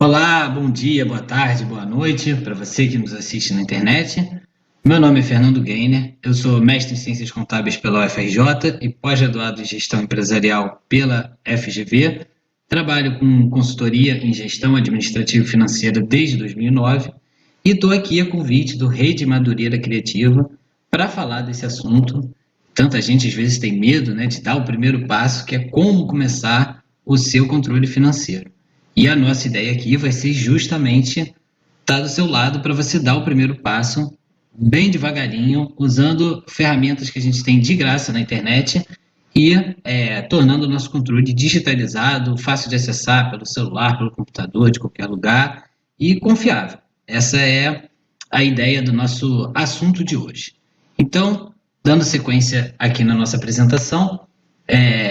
Olá, bom dia, boa tarde, boa noite para você que nos assiste na internet. Meu nome é Fernando Gainer, eu sou mestre em Ciências Contábeis pela UFRJ e pós-graduado em Gestão Empresarial pela FGV. Trabalho com consultoria em Gestão Administrativa e Financeira desde 2009 e estou aqui a convite do Rede Madureira Criativa para falar desse assunto. Tanta gente às vezes tem medo, né, de dar o primeiro passo, que é como começar o seu controle financeiro. E a nossa ideia aqui vai ser justamente estar do seu lado para você dar o primeiro passo bem devagarinho, usando ferramentas que a gente tem de graça na internet e tornando o nosso controle digitalizado, fácil de acessar pelo celular, pelo computador, de qualquer lugar e confiável. Essa é a ideia do nosso assunto de hoje. Então, dando sequência aqui na nossa apresentação,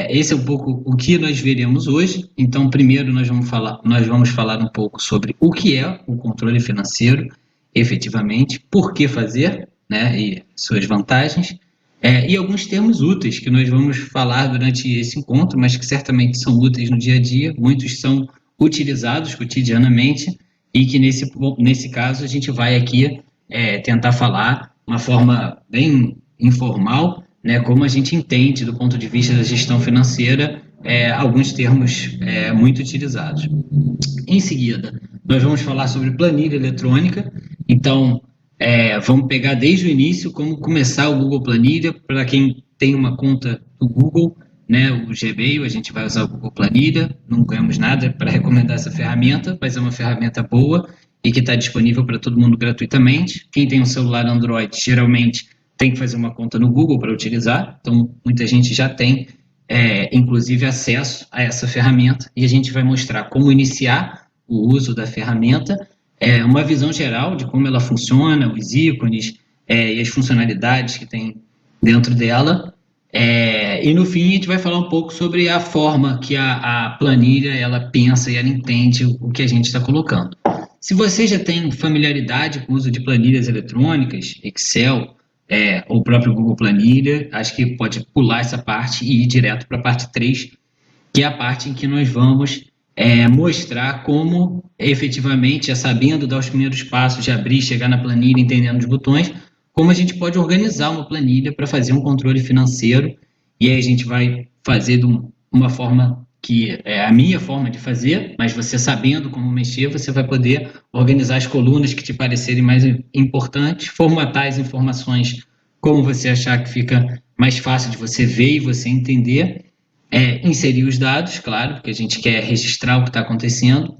esse é um pouco o que nós veremos hoje. Então, primeiro nós vamos falar um pouco sobre o que é o controle financeiro, efetivamente, por que fazer, né, e suas vantagens, e alguns termos úteis que nós vamos falar durante esse encontro, mas que certamente são úteis no dia a dia, muitos são utilizados cotidianamente e que nesse caso a gente vai aqui tentar falar de uma forma bem informal, né, como a gente entende do ponto de vista da gestão financeira, alguns termos muito utilizados. Em seguida, nós vamos falar sobre planilha eletrônica. Então, vamos pegar desde o início como começar o Google Planilha. Para quem tem uma conta do Google, né, o Gmail, a gente vai usar o Google Planilha. Não ganhamos nada para recomendar essa ferramenta, mas é uma ferramenta boa e que está disponível para todo mundo gratuitamente. Quem tem um celular Android, geralmente tem que fazer uma conta no Google para utilizar. Então, muita gente já tem, inclusive, acesso a essa ferramenta. E a gente vai mostrar como iniciar o uso da ferramenta, uma visão geral de como ela funciona, os ícones e as funcionalidades que tem dentro dela. E no fim a gente vai falar um pouco sobre a forma que a planilha ela pensa e ela entende o que a gente está colocando. Se você já tem familiaridade com o uso de planilhas eletrônicas, Excel, ou o próprio Google Planilha, acho que pode pular essa parte e ir direto para a parte 3, que é a parte em que nós vamos mostrar como efetivamente, sabendo dar os primeiros passos de abrir, chegar na planilha, entendendo os botões, como a gente pode organizar uma planilha para fazer um controle financeiro. E aí a gente vai fazer de uma forma que é a minha forma de fazer, mas você sabendo como mexer, você vai poder organizar as colunas que te parecerem mais importantes, formatar as informações como você achar que fica mais fácil de você ver e você entender, inserir os dados, claro, porque a gente quer registrar o que está acontecendo,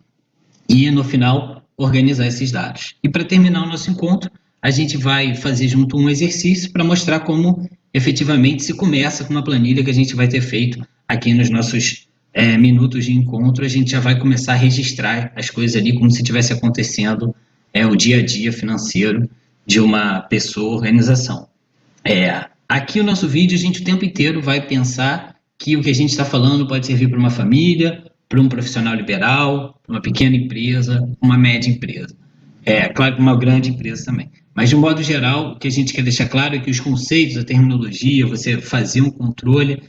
e no final organizar esses dados. E para terminar o nosso encontro, a gente vai fazer junto um exercício para mostrar como efetivamente se começa com uma planilha que a gente vai ter feito aqui nos nossos minutos de encontro. A gente já vai começar a registrar as coisas ali como se estivesse acontecendo o dia a dia financeiro de uma pessoa, organização. Aqui no nosso vídeo a gente o tempo inteiro vai pensar que o que a gente está falando pode servir para uma família, para um profissional liberal, para uma pequena empresa, uma média empresa. Claro que uma grande empresa também. Mas, de um modo geral, o que a gente quer deixar claro é que os conceitos, a terminologia, você fazer um controle,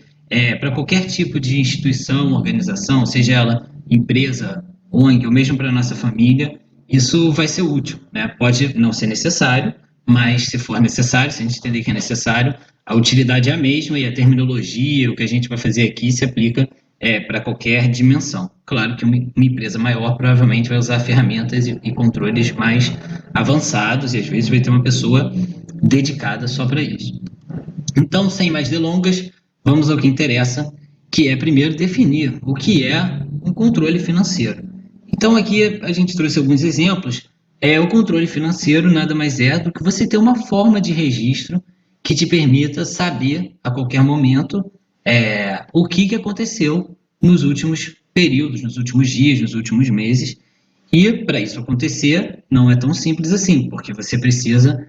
para qualquer tipo de instituição, organização, seja ela empresa, ONG, ou mesmo para a nossa família, isso vai ser útil, né? Pode não ser necessário, mas se for necessário, se a gente entender que é necessário, a utilidade é a mesma e a terminologia, o que a gente vai fazer aqui se aplica para qualquer dimensão. Claro que uma empresa maior provavelmente vai usar ferramentas e controles mais avançados e às vezes vai ter uma pessoa dedicada só para isso. Então, sem mais delongas, vamos ao que interessa, que é primeiro definir o que é um controle financeiro. Então, aqui a gente trouxe alguns exemplos. O controle financeiro nada mais é do que você ter uma forma de registro que te permita saber a qualquer momento o que aconteceu nos últimos períodos, nos últimos dias, nos últimos meses. E para isso acontecer, não é tão simples assim, porque você precisa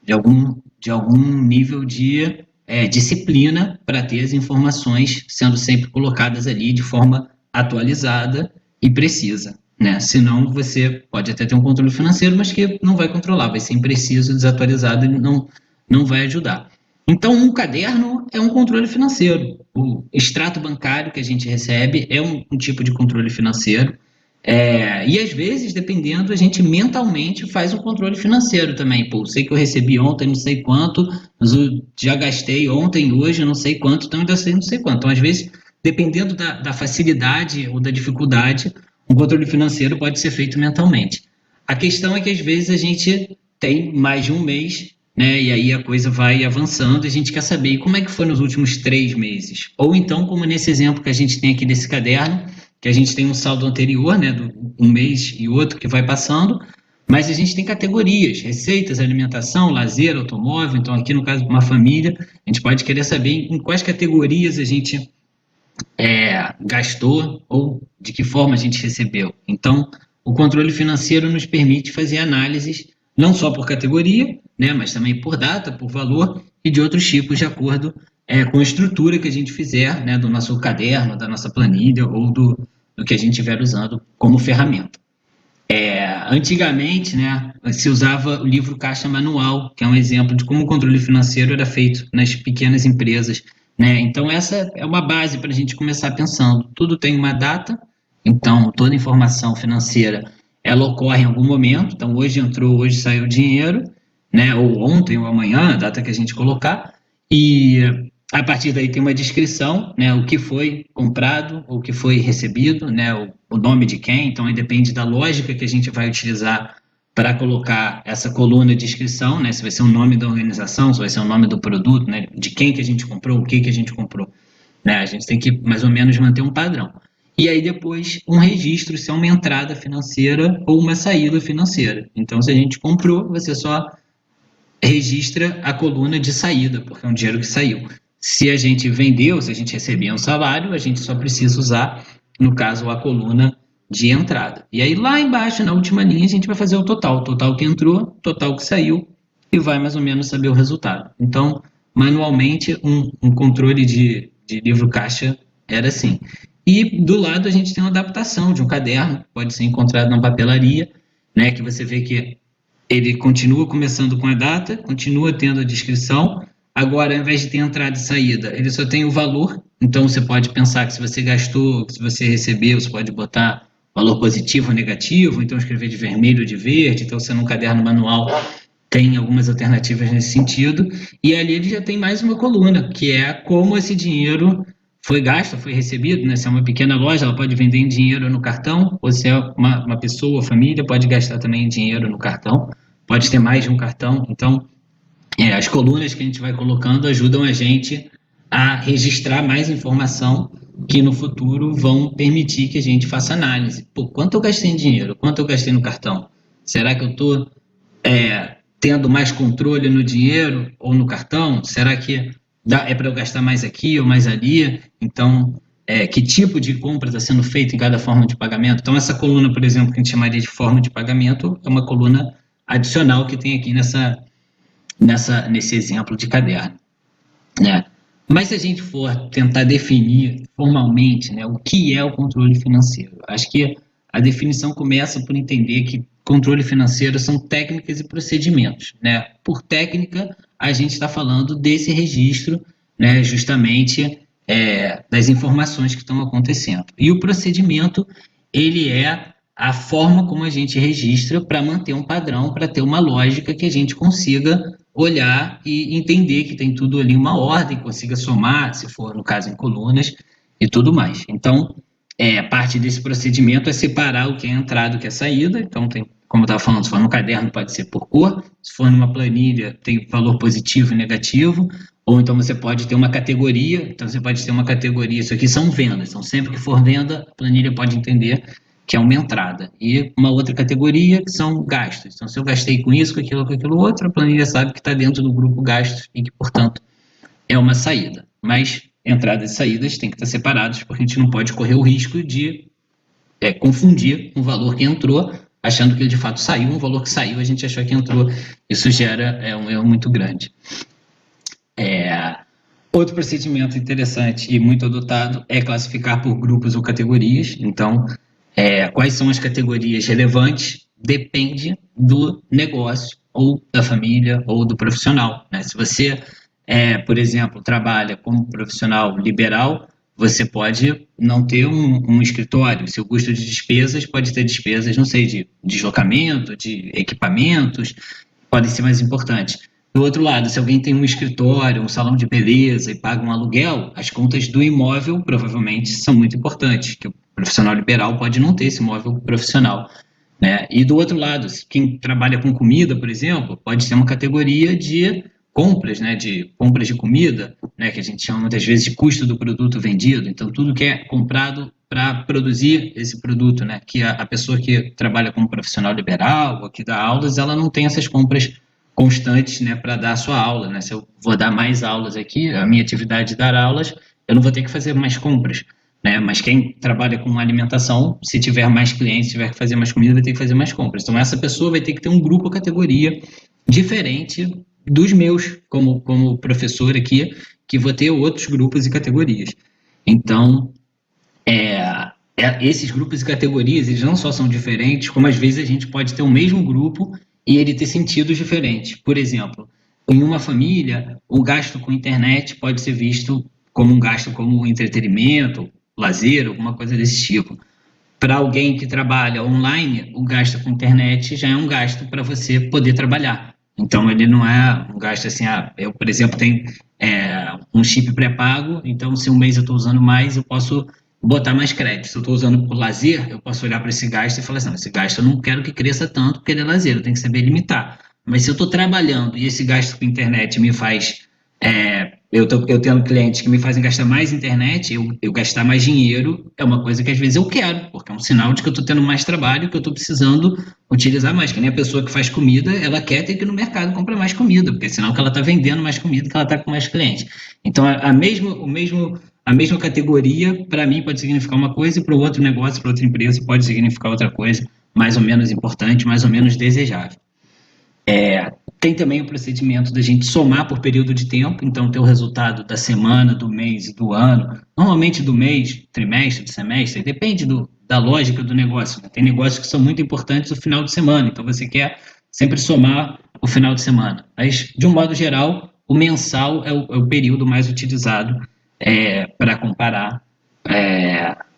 de algum nível de disciplina para ter as informações sendo sempre colocadas ali de forma atualizada e precisa, né? Senão você pode até ter um controle financeiro, mas que não vai controlar, vai ser impreciso, desatualizado e não vai ajudar. Então, um caderno é um controle financeiro. O extrato bancário que a gente recebe é um tipo de controle financeiro. E às vezes, dependendo, a gente mentalmente faz um controle financeiro também. Pô, sei que eu recebi ontem não sei quanto, mas eu já gastei ontem e hoje não sei quanto, então ainda sei não sei quanto. Então, às vezes, dependendo da facilidade ou da dificuldade, um controle financeiro pode ser feito mentalmente. A questão é que às vezes a gente tem mais de um mês, né? E aí a coisa vai avançando e a gente quer saber como é que foi nos últimos 3 meses. Ou então, como nesse exemplo que a gente tem aqui desse caderno, que a gente tem um saldo anterior, né, do um mês e outro que vai passando, mas a gente tem categorias, receitas, alimentação, lazer, automóvel. Então, aqui no caso de uma família, a gente pode querer saber em quais categorias a gente gastou ou de que forma a gente recebeu. Então, o controle financeiro nos permite fazer análises não só por categoria, né, mas também por data, por valor e de outros tipos, de acordo com a estrutura que a gente fizer, né, do nosso caderno, da nossa planilha ou do que a gente estiver usando como ferramenta. Antigamente, né, se usava o livro Caixa Manual, que é um exemplo de como o controle financeiro era feito nas pequenas empresas, né? Então, essa é uma base para a gente começar pensando. Tudo tem uma data, então toda informação financeira ela ocorre em algum momento. Então, hoje entrou, hoje saiu dinheiro, né? Ou ontem ou amanhã, a data que a gente colocar, e a partir daí tem uma descrição, né? O que foi comprado, o que foi recebido, né? O nome de quem. Então, aí depende da lógica que a gente vai utilizar para colocar essa coluna de descrição, né? Se vai ser o nome da organização, se vai ser o nome do produto, né? De quem que a gente comprou, o que que a gente comprou, né? A gente tem que mais ou menos manter um padrão. E aí depois um registro, se é uma entrada financeira ou uma saída financeira. Então, se a gente comprou, você só registra a coluna de saída, porque é um dinheiro que saiu. Se a gente vendeu, se a gente recebia um salário, a gente só precisa usar, no caso, a coluna de entrada. E aí lá embaixo, na última linha, a gente vai fazer o total que entrou, total que saiu, e vai mais ou menos saber o resultado. Então, manualmente, um controle de livro caixa era assim. E do lado a gente tem uma adaptação de um caderno, pode ser encontrado na papelaria, né, que você vê que ele continua começando com a data, continua tendo a descrição. Agora, ao invés de ter entrada e saída, ele só tem o valor. Então, você pode pensar que se você gastou, se você recebeu, você pode botar valor positivo ou negativo, então escrever de vermelho ou de verde. Então, você no caderno manual tem algumas alternativas nesse sentido. E ali ele já tem mais uma coluna, que é como esse dinheiro foi gasto, foi recebido, né? Se é uma pequena loja, ela pode vender em dinheiro no cartão, ou se é uma pessoa, família, pode gastar também em dinheiro no cartão, pode ter mais de um cartão. Então, as colunas que a gente vai colocando ajudam a gente a registrar mais informação que no futuro vão permitir que a gente faça análise. Pô, quanto eu gastei em dinheiro? Quanto eu gastei no cartão? Será que eu estou tendo mais controle no dinheiro ou no cartão? Será que é para eu gastar mais aqui ou mais ali? Então, que tipo de compra está sendo feita em cada forma de pagamento? Então, essa coluna, por exemplo, que a gente chamaria de forma de pagamento, é uma coluna adicional que tem aqui nesse exemplo de caderno, né? Mas se a gente for tentar definir formalmente, né, o que é o controle financeiro, acho que a definição começa por entender que controle financeiro são técnicas e procedimentos, né? Por técnica, a gente está falando desse registro, né, justamente das informações que estão acontecendo. E o procedimento, ele é a forma como a gente registra para manter um padrão, para ter uma lógica que a gente consiga olhar e entender que tem tudo ali uma ordem, consiga somar, se for no caso em colunas e tudo mais. Então, parte desse procedimento é separar o que é entrada e o que é saída. Então, tem, como eu estava falando, se for no caderno pode ser por cor, se for numa planilha tem valor positivo e negativo, ou então você pode ter uma categoria, então você pode ter uma categoria, isso aqui são vendas, então sempre que for venda, a planilha pode entender que é uma entrada, e uma outra categoria que são gastos. Então, se eu gastei com aquilo outro, a planilha sabe que está dentro do grupo gastos e que, portanto, é uma saída. Mas entradas e saídas têm que estar separadas, porque a gente não pode correr o risco de confundir um valor que entrou, achando que ele de fato saiu, um valor que saiu, a gente achou que entrou. Isso gera um erro muito grande. Outro procedimento interessante e muito adotado é classificar por grupos ou categorias. Então, quais são as categorias relevantes? Depende do negócio, ou da família, ou do profissional, né? Se você, por exemplo, trabalha como profissional liberal, você pode não ter um escritório. Seu custo de despesas pode ter despesas, não sei, de deslocamento, de equipamentos, podem ser mais importantes. Do outro lado, se alguém tem um escritório, um salão de beleza e paga um aluguel, as contas do imóvel provavelmente são muito importantes, que o profissional liberal pode não ter esse imóvel profissional, né? E do outro lado, quem trabalha com comida, por exemplo, pode ser uma categoria de compras, né, de compras de comida, né, que a gente chama muitas vezes de custo do produto vendido. Então, tudo que é comprado para produzir esse produto, né, que a pessoa que trabalha como profissional liberal ou que dá aulas, ela não tem essas compras constantes, né, para dar a sua aula, né? Se eu vou dar mais aulas aqui, a minha atividade de dar aulas, eu não vou ter que fazer mais compras, né? Mas quem trabalha com alimentação, se tiver mais clientes, tiver que fazer mais comida, vai ter que fazer mais compras. Então, essa pessoa vai ter que ter um grupo, categoria diferente dos meus, como professor aqui, que vou ter outros grupos e categorias. Então, esses grupos e categorias, eles não só são diferentes, como às vezes a gente pode ter o mesmo grupo e ele ter sentidos diferentes. Por exemplo, em uma família, o gasto com internet pode ser visto como um gasto como entretenimento, lazer, alguma coisa desse tipo. Para alguém que trabalha online, o gasto com internet já é um gasto para você poder trabalhar. Então, ele não é um gasto assim, eu, por exemplo, tenho um chip pré-pago, então se um mês eu estou usando mais, eu posso botar mais crédito. Se eu estou usando por lazer, eu posso olhar para esse gasto e falar assim, não, esse gasto eu não quero que cresça tanto, porque ele é lazer, eu tenho que saber limitar. Mas se eu estou trabalhando e esse gasto com internet me faz eu tendo clientes que me fazem gastar mais internet, eu gastar mais dinheiro é uma coisa que às vezes eu quero, porque é um sinal de que eu estou tendo mais trabalho, que eu estou precisando utilizar mais. Que nem a pessoa que faz comida, ela quer ter que ir no mercado comprar mais comida, porque é sinal que ela está vendendo mais comida, que ela está com mais clientes. Então, a mesma categoria, para mim, pode significar uma coisa, e para o outro negócio, para outra empresa, pode significar outra coisa, mais ou menos importante, mais ou menos desejável. Tem também o procedimento da gente somar por período de tempo, então ter o resultado da semana, do mês e do ano, normalmente do mês, trimestre, do semestre, depende da lógica do negócio, né? Tem negócios que são muito importantes no final de semana, então você quer sempre somar o final de semana. Mas, de um modo geral, o mensal é o período mais utilizado para comparar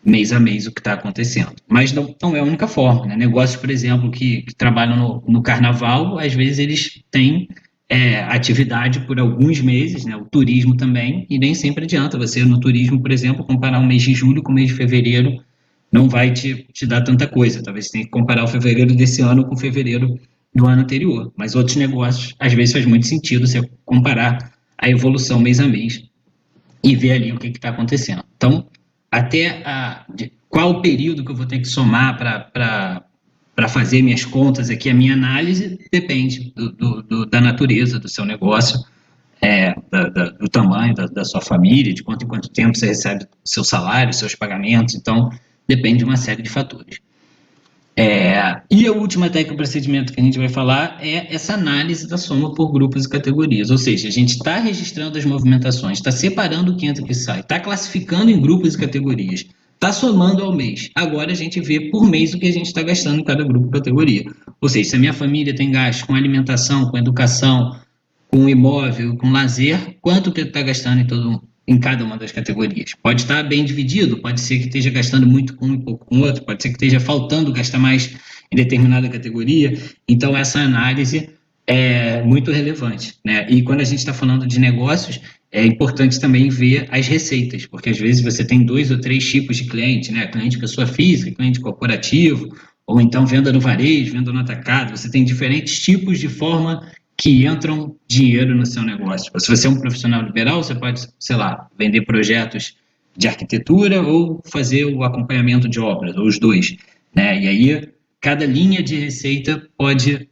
mês a mês o que está acontecendo. Mas não é a única forma, né? Negócios, por exemplo, que trabalham no carnaval, às vezes eles têm atividade por alguns meses, né? O turismo também, e nem sempre adianta você, no turismo, por exemplo, comparar o mês de julho com o mês de fevereiro, não vai te dar tanta coisa. Talvez você tenha que comparar o fevereiro desse ano com o fevereiro do ano anterior. Mas outros negócios, às vezes faz muito sentido você comparar a evolução mês a mês e ver ali o que está acontecendo. Então, qual o período que eu vou ter que somar para fazer minhas contas aqui, a minha análise, depende da natureza do seu negócio, do tamanho da sua família, de quanto em quanto tempo você recebe o seu salário, seus pagamentos, então depende de uma série de fatores. E a última técnica, procedimento que a gente vai falar é essa análise da soma por grupos e categorias. Ou seja, a gente está registrando as movimentações, está separando o que entra e o que sai, está classificando em grupos e categorias, está somando ao mês. Agora a gente vê por mês o que a gente está gastando em cada grupo e categoria. Ou seja, se a minha família tem gasto com alimentação, com educação, com imóvel, com lazer, quanto que está gastando em cada uma das categorias. Pode estar bem dividido, pode ser que esteja gastando muito com um e pouco com outro, pode ser que esteja faltando gastar mais em determinada categoria. Então, essa análise é muito relevante, né? E quando a gente está falando de negócios, é importante também ver as receitas, porque às vezes você tem 2 ou 3 tipos de cliente, né? Cliente pessoa física, cliente corporativo, ou então venda no varejo, venda no atacado. Você tem diferentes tipos de forma que entram dinheiro no seu negócio. Se você é um profissional liberal, você pode, sei lá, vender projetos de arquitetura ou fazer o acompanhamento de obras, ou os dois, né? E aí, cada linha de receita pode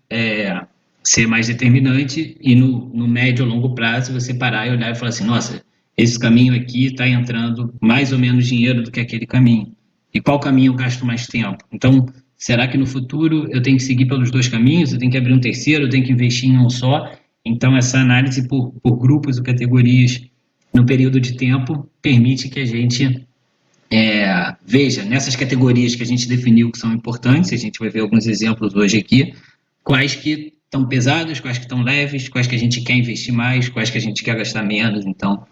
ser mais determinante e no médio ou longo prazo você parar e olhar e falar assim, nossa, esse caminho aqui está entrando mais ou menos dinheiro do que aquele caminho. E qual caminho eu gasto mais tempo? Então, será que no futuro eu tenho que seguir pelos 2 caminhos? Eu tenho que abrir um terceiro? Eu tenho que investir em um só? Então, essa análise por grupos ou categorias no período de tempo permite que a gente veja nessas categorias que a gente definiu que são importantes, a gente vai ver alguns exemplos hoje aqui, quais que estão pesados, quais que estão leves, quais que a gente quer investir mais, quais que a gente quer gastar menos. Então,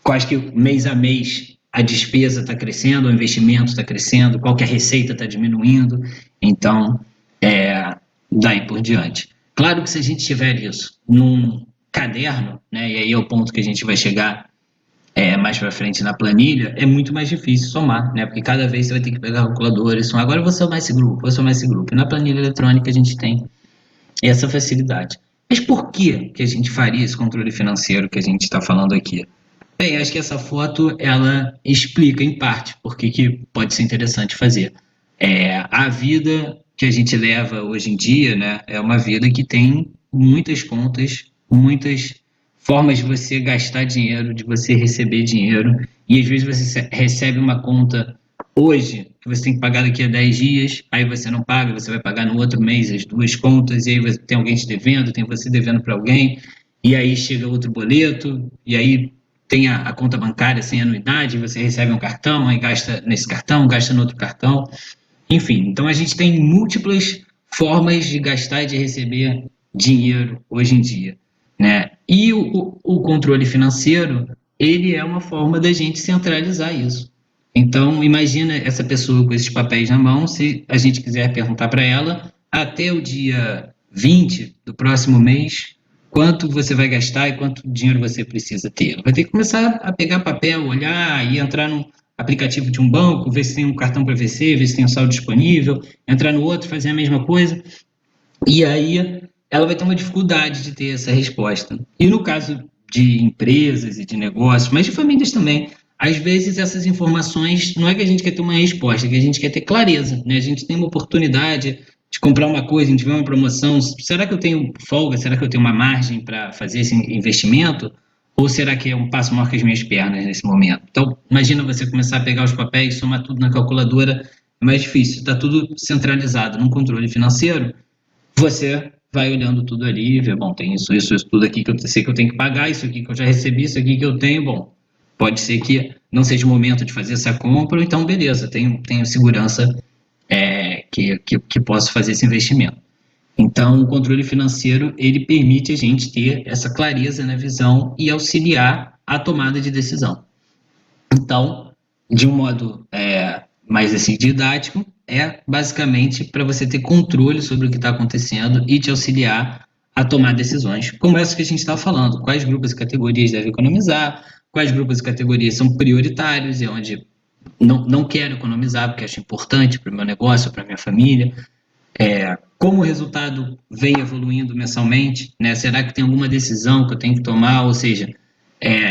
quais que mês a mês a despesa está crescendo, o investimento está crescendo, qual que a receita está diminuindo. Então, daí por diante. Claro que se a gente tiver isso num caderno, né, e aí é o ponto que a gente vai chegar mais para frente na planilha, é muito mais difícil somar, né? Porque cada vez você vai ter que pegar a calculadora e somar. Agora eu vou somar esse grupo, vou somar esse grupo. E na planilha eletrônica a gente tem essa facilidade. Mas por que a gente faria esse controle financeiro que a gente está falando aqui? Bem, acho que essa foto ela explica em parte por que pode ser interessante fazer. A vida que a gente leva hoje em dia, né, é uma vida que tem muitas contas, muitas formas de você gastar dinheiro, de você receber dinheiro, e às vezes você recebe uma conta hoje que você tem que pagar daqui a 10 dias, aí você não paga, você vai pagar no outro mês as duas contas, e aí você tem alguém te devendo, tem você devendo para alguém, e aí chega outro boleto, e aí tem a conta bancária sem anuidade, você recebe um cartão, aí gasta nesse cartão, gasta no outro cartão. Enfim, então a gente tem múltiplas formas de gastar e de receber dinheiro hoje em dia, né? E o controle financeiro, ele é uma forma da gente centralizar isso. Então, imagina essa pessoa com esses papéis na mão, se a gente quiser perguntar para ela, até o dia 20 do próximo mês, quanto você vai gastar e quanto dinheiro você precisa ter. Vai ter que começar a pegar papel, olhar e entrar num aplicativo de um banco, ver se tem um cartão para VC, ver se tem um saldo disponível, entrar no outro, fazer a mesma coisa. E aí ela vai ter uma dificuldade de ter essa resposta. E no caso de empresas e de negócios, mas de famílias também, às vezes essas informações não é que a gente quer ter uma resposta, é que a gente quer ter clareza, né? A gente tem uma oportunidade de comprar uma coisa, a gente vê uma promoção, será que eu tenho folga? Será que eu tenho uma margem para fazer esse investimento? Ou será que é um passo maior que as minhas pernas nesse momento? Então, imagina você começar a pegar os papéis, somar tudo na calculadora, é mais difícil, está tudo centralizado num controle financeiro, você vai olhando tudo ali e vê, bom, tem isso, tudo aqui que eu sei que eu tenho que pagar, isso aqui que eu já recebi, isso aqui que eu tenho, bom, pode ser que não seja o momento de fazer essa compra, então beleza, tenho segurança que posso fazer esse investimento. Então, o controle financeiro, ele permite a gente ter essa clareza na visão e auxiliar a tomada de decisão. Então, de um modo mais assim, didático, é basicamente para você ter controle sobre o que está acontecendo e te auxiliar a tomar decisões, como essa que a gente estava falando, quais grupos e categorias devem economizar, quais grupos e categorias são prioritários e onde não quero economizar porque acho importante para o meu negócio, para a minha família, como o resultado vem evoluindo mensalmente, né? Será que tem alguma decisão que eu tenho que tomar? Ou seja,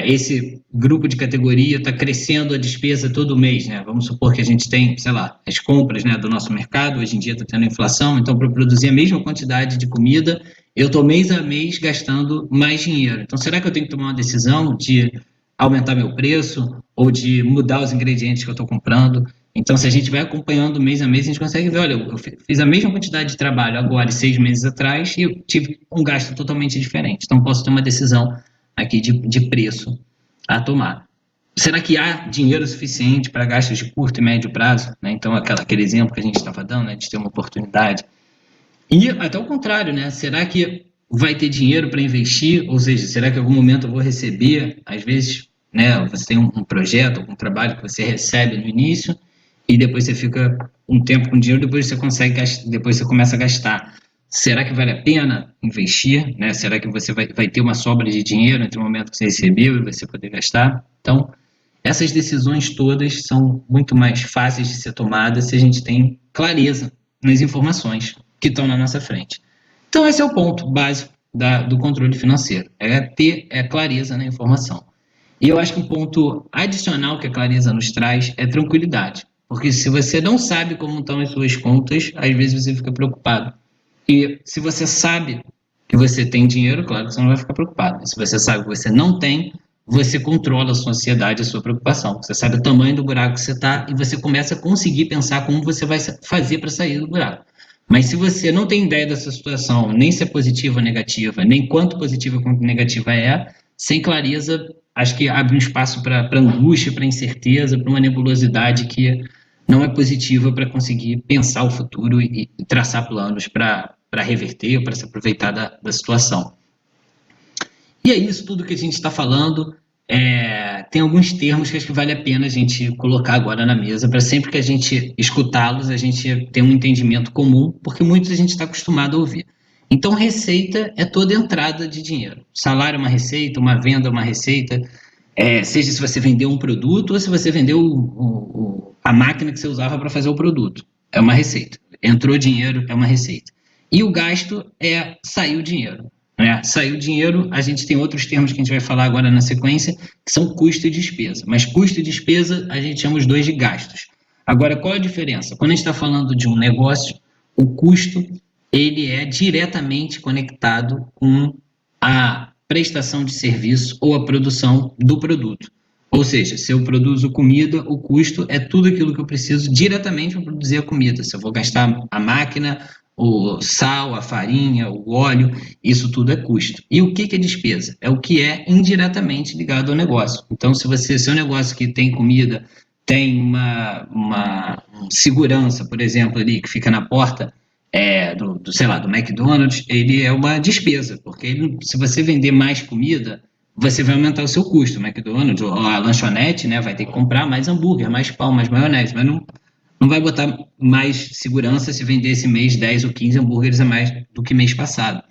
esse grupo de categoria está crescendo a despesa todo mês, né? Vamos supor que a gente tem, sei lá, as compras, né, do nosso mercado, hoje em dia está tendo inflação, então para produzir a mesma quantidade de comida, eu estou mês a mês gastando mais dinheiro. Então, será que eu tenho que tomar uma decisão de aumentar meu preço ou de mudar os ingredientes que eu estou comprando? Então, se a gente vai acompanhando mês a mês, a gente consegue ver, olha, eu fiz a mesma quantidade de trabalho agora e 6 meses atrás e eu tive um gasto totalmente diferente. Então, posso ter uma decisão aqui de preço a tomar. Será que há dinheiro suficiente para gastos de curto e médio prazo? Né? Então, aquele exemplo que a gente estava dando, né, de ter uma oportunidade. E até o contrário, né? Será que vai ter dinheiro para investir? Ou seja, será que em algum momento eu vou receber? Às vezes, né, você tem um projeto, um trabalho que você recebe no início e depois você fica um tempo com dinheiro, depois você consegue gastar, depois você começa a gastar. Será que vale a pena investir? Né? Será que você vai ter uma sobra de dinheiro entre o momento que você recebeu e você poder gastar? Então, essas decisões todas são muito mais fáceis de ser tomadas se a gente tem clareza nas informações que estão na nossa frente. Então, esse é o ponto básico do controle financeiro, é ter clareza na informação. E eu acho que um ponto adicional que a clareza nos traz é tranquilidade. Porque se você não sabe como estão as suas contas, às vezes você fica preocupado. E se você sabe que você tem dinheiro, claro que você não vai ficar preocupado. Mas se você sabe que você não tem, você controla a sua ansiedade, a sua preocupação. Você sabe o tamanho do buraco que você está e você começa a conseguir pensar como você vai fazer para sair do buraco. Mas se você não tem ideia dessa situação, nem se é positiva ou negativa, nem quanto positiva quanto negativa é, sem clareza, acho que abre um espaço para angústia, para incerteza, para uma nebulosidade que não é positiva para conseguir pensar o futuro e traçar planos para reverter, para se aproveitar da situação. E é isso tudo que a gente está falando. tem alguns termos que acho que vale a pena a gente colocar agora na mesa, para sempre que a gente escutá-los, a gente ter um entendimento comum, porque muitos a gente está acostumado a ouvir. Então, receita é toda entrada de dinheiro. Salário é uma receita, uma venda é uma receita, seja se você vendeu um produto ou se você vendeu a máquina que você usava para fazer o produto. É uma receita. Entrou dinheiro, é uma receita. E o gasto é sair o dinheiro. Né? Sair o dinheiro, a gente tem outros termos que a gente vai falar agora na sequência, que são custo e despesa. Mas custo e despesa, a gente chama os dois de gastos. Agora, qual é a diferença? Quando a gente está falando de um negócio, o custo ele é diretamente conectado com a prestação de serviço ou a produção do produto. Ou seja, se eu produzo comida, o custo é tudo aquilo que eu preciso diretamente para produzir a comida. Se eu vou gastar a máquina, o sal, a farinha, o óleo, isso tudo é custo. E o que é despesa? É o que é indiretamente ligado ao negócio. Então, se seu negócio que tem comida tem uma segurança, por exemplo, ali que fica na porta, sei lá, do McDonald's, ele é uma despesa, porque se você vender mais comida, você vai aumentar o seu custo. O McDonald's ou a lanchonete, né, vai ter que comprar mais hambúrguer, mais pão, mais maionese, mas não vai botar mais segurança se vender esse mês 10 ou 15 hambúrgueres a mais do que mês passado.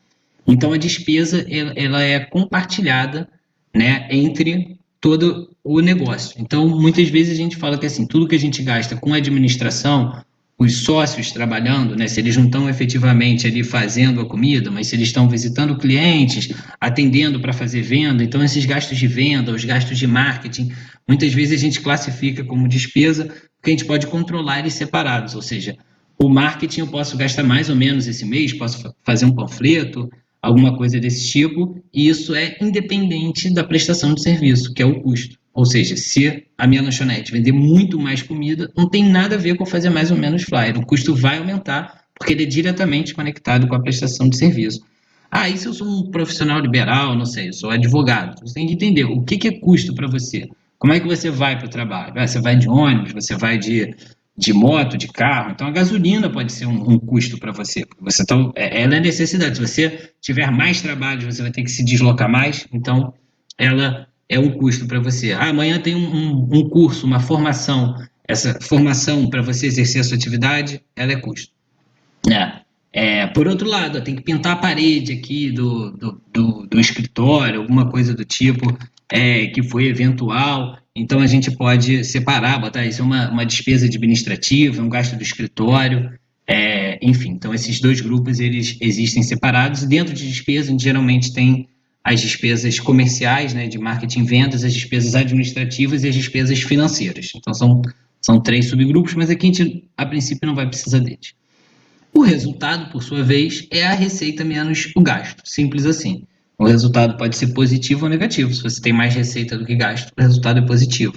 Então a despesa ela é compartilhada, né, entre todo o negócio. Então muitas vezes a gente fala que assim, tudo que a gente gasta com administração, os sócios trabalhando, né, se eles não estão efetivamente ali fazendo a comida, mas se eles estão visitando clientes, atendendo para fazer venda, então esses gastos de venda, os gastos de marketing, muitas vezes a gente classifica como despesa, porque a gente pode controlar eles separados, ou seja, o marketing eu posso gastar mais ou menos esse mês, posso fazer um panfleto, alguma coisa desse tipo, e isso é independente da prestação de serviço, que é o custo. Ou seja, se a minha lanchonete vender muito mais comida, não tem nada a ver com fazer mais ou menos flyer. O custo vai aumentar, porque ele é diretamente conectado com a prestação de serviço. Ah, e se eu sou um profissional liberal, não sei, eu sou advogado, você tem que entender o que é custo para você. Como é que você vai para o trabalho? Você vai de ônibus, você vai de moto, de carro. Então, a gasolina pode ser um custo para você. Ela é necessidade. Se você tiver mais trabalho, você vai ter que se deslocar mais. Então, ela é um custo para você. Ah, amanhã tem um curso, uma formação. Essa formação para você exercer a sua atividade, ela é custo. Por outro lado, tem que pintar a parede aqui do escritório, alguma coisa do tipo, que foi eventual. Então a gente pode separar, botar isso é uma despesa administrativa, um gasto do escritório, enfim. Então esses dois grupos eles existem separados. Dentro de despesa, a gente geralmente tem as despesas comerciais, né, de marketing e vendas, as despesas administrativas e as despesas financeiras. Então são três subgrupos, mas aqui a gente, a princípio, não vai precisar deles. O resultado, por sua vez, é a receita menos o gasto. Simples assim. O resultado pode ser positivo ou negativo. Se você tem mais receita do que gasto, o resultado é positivo.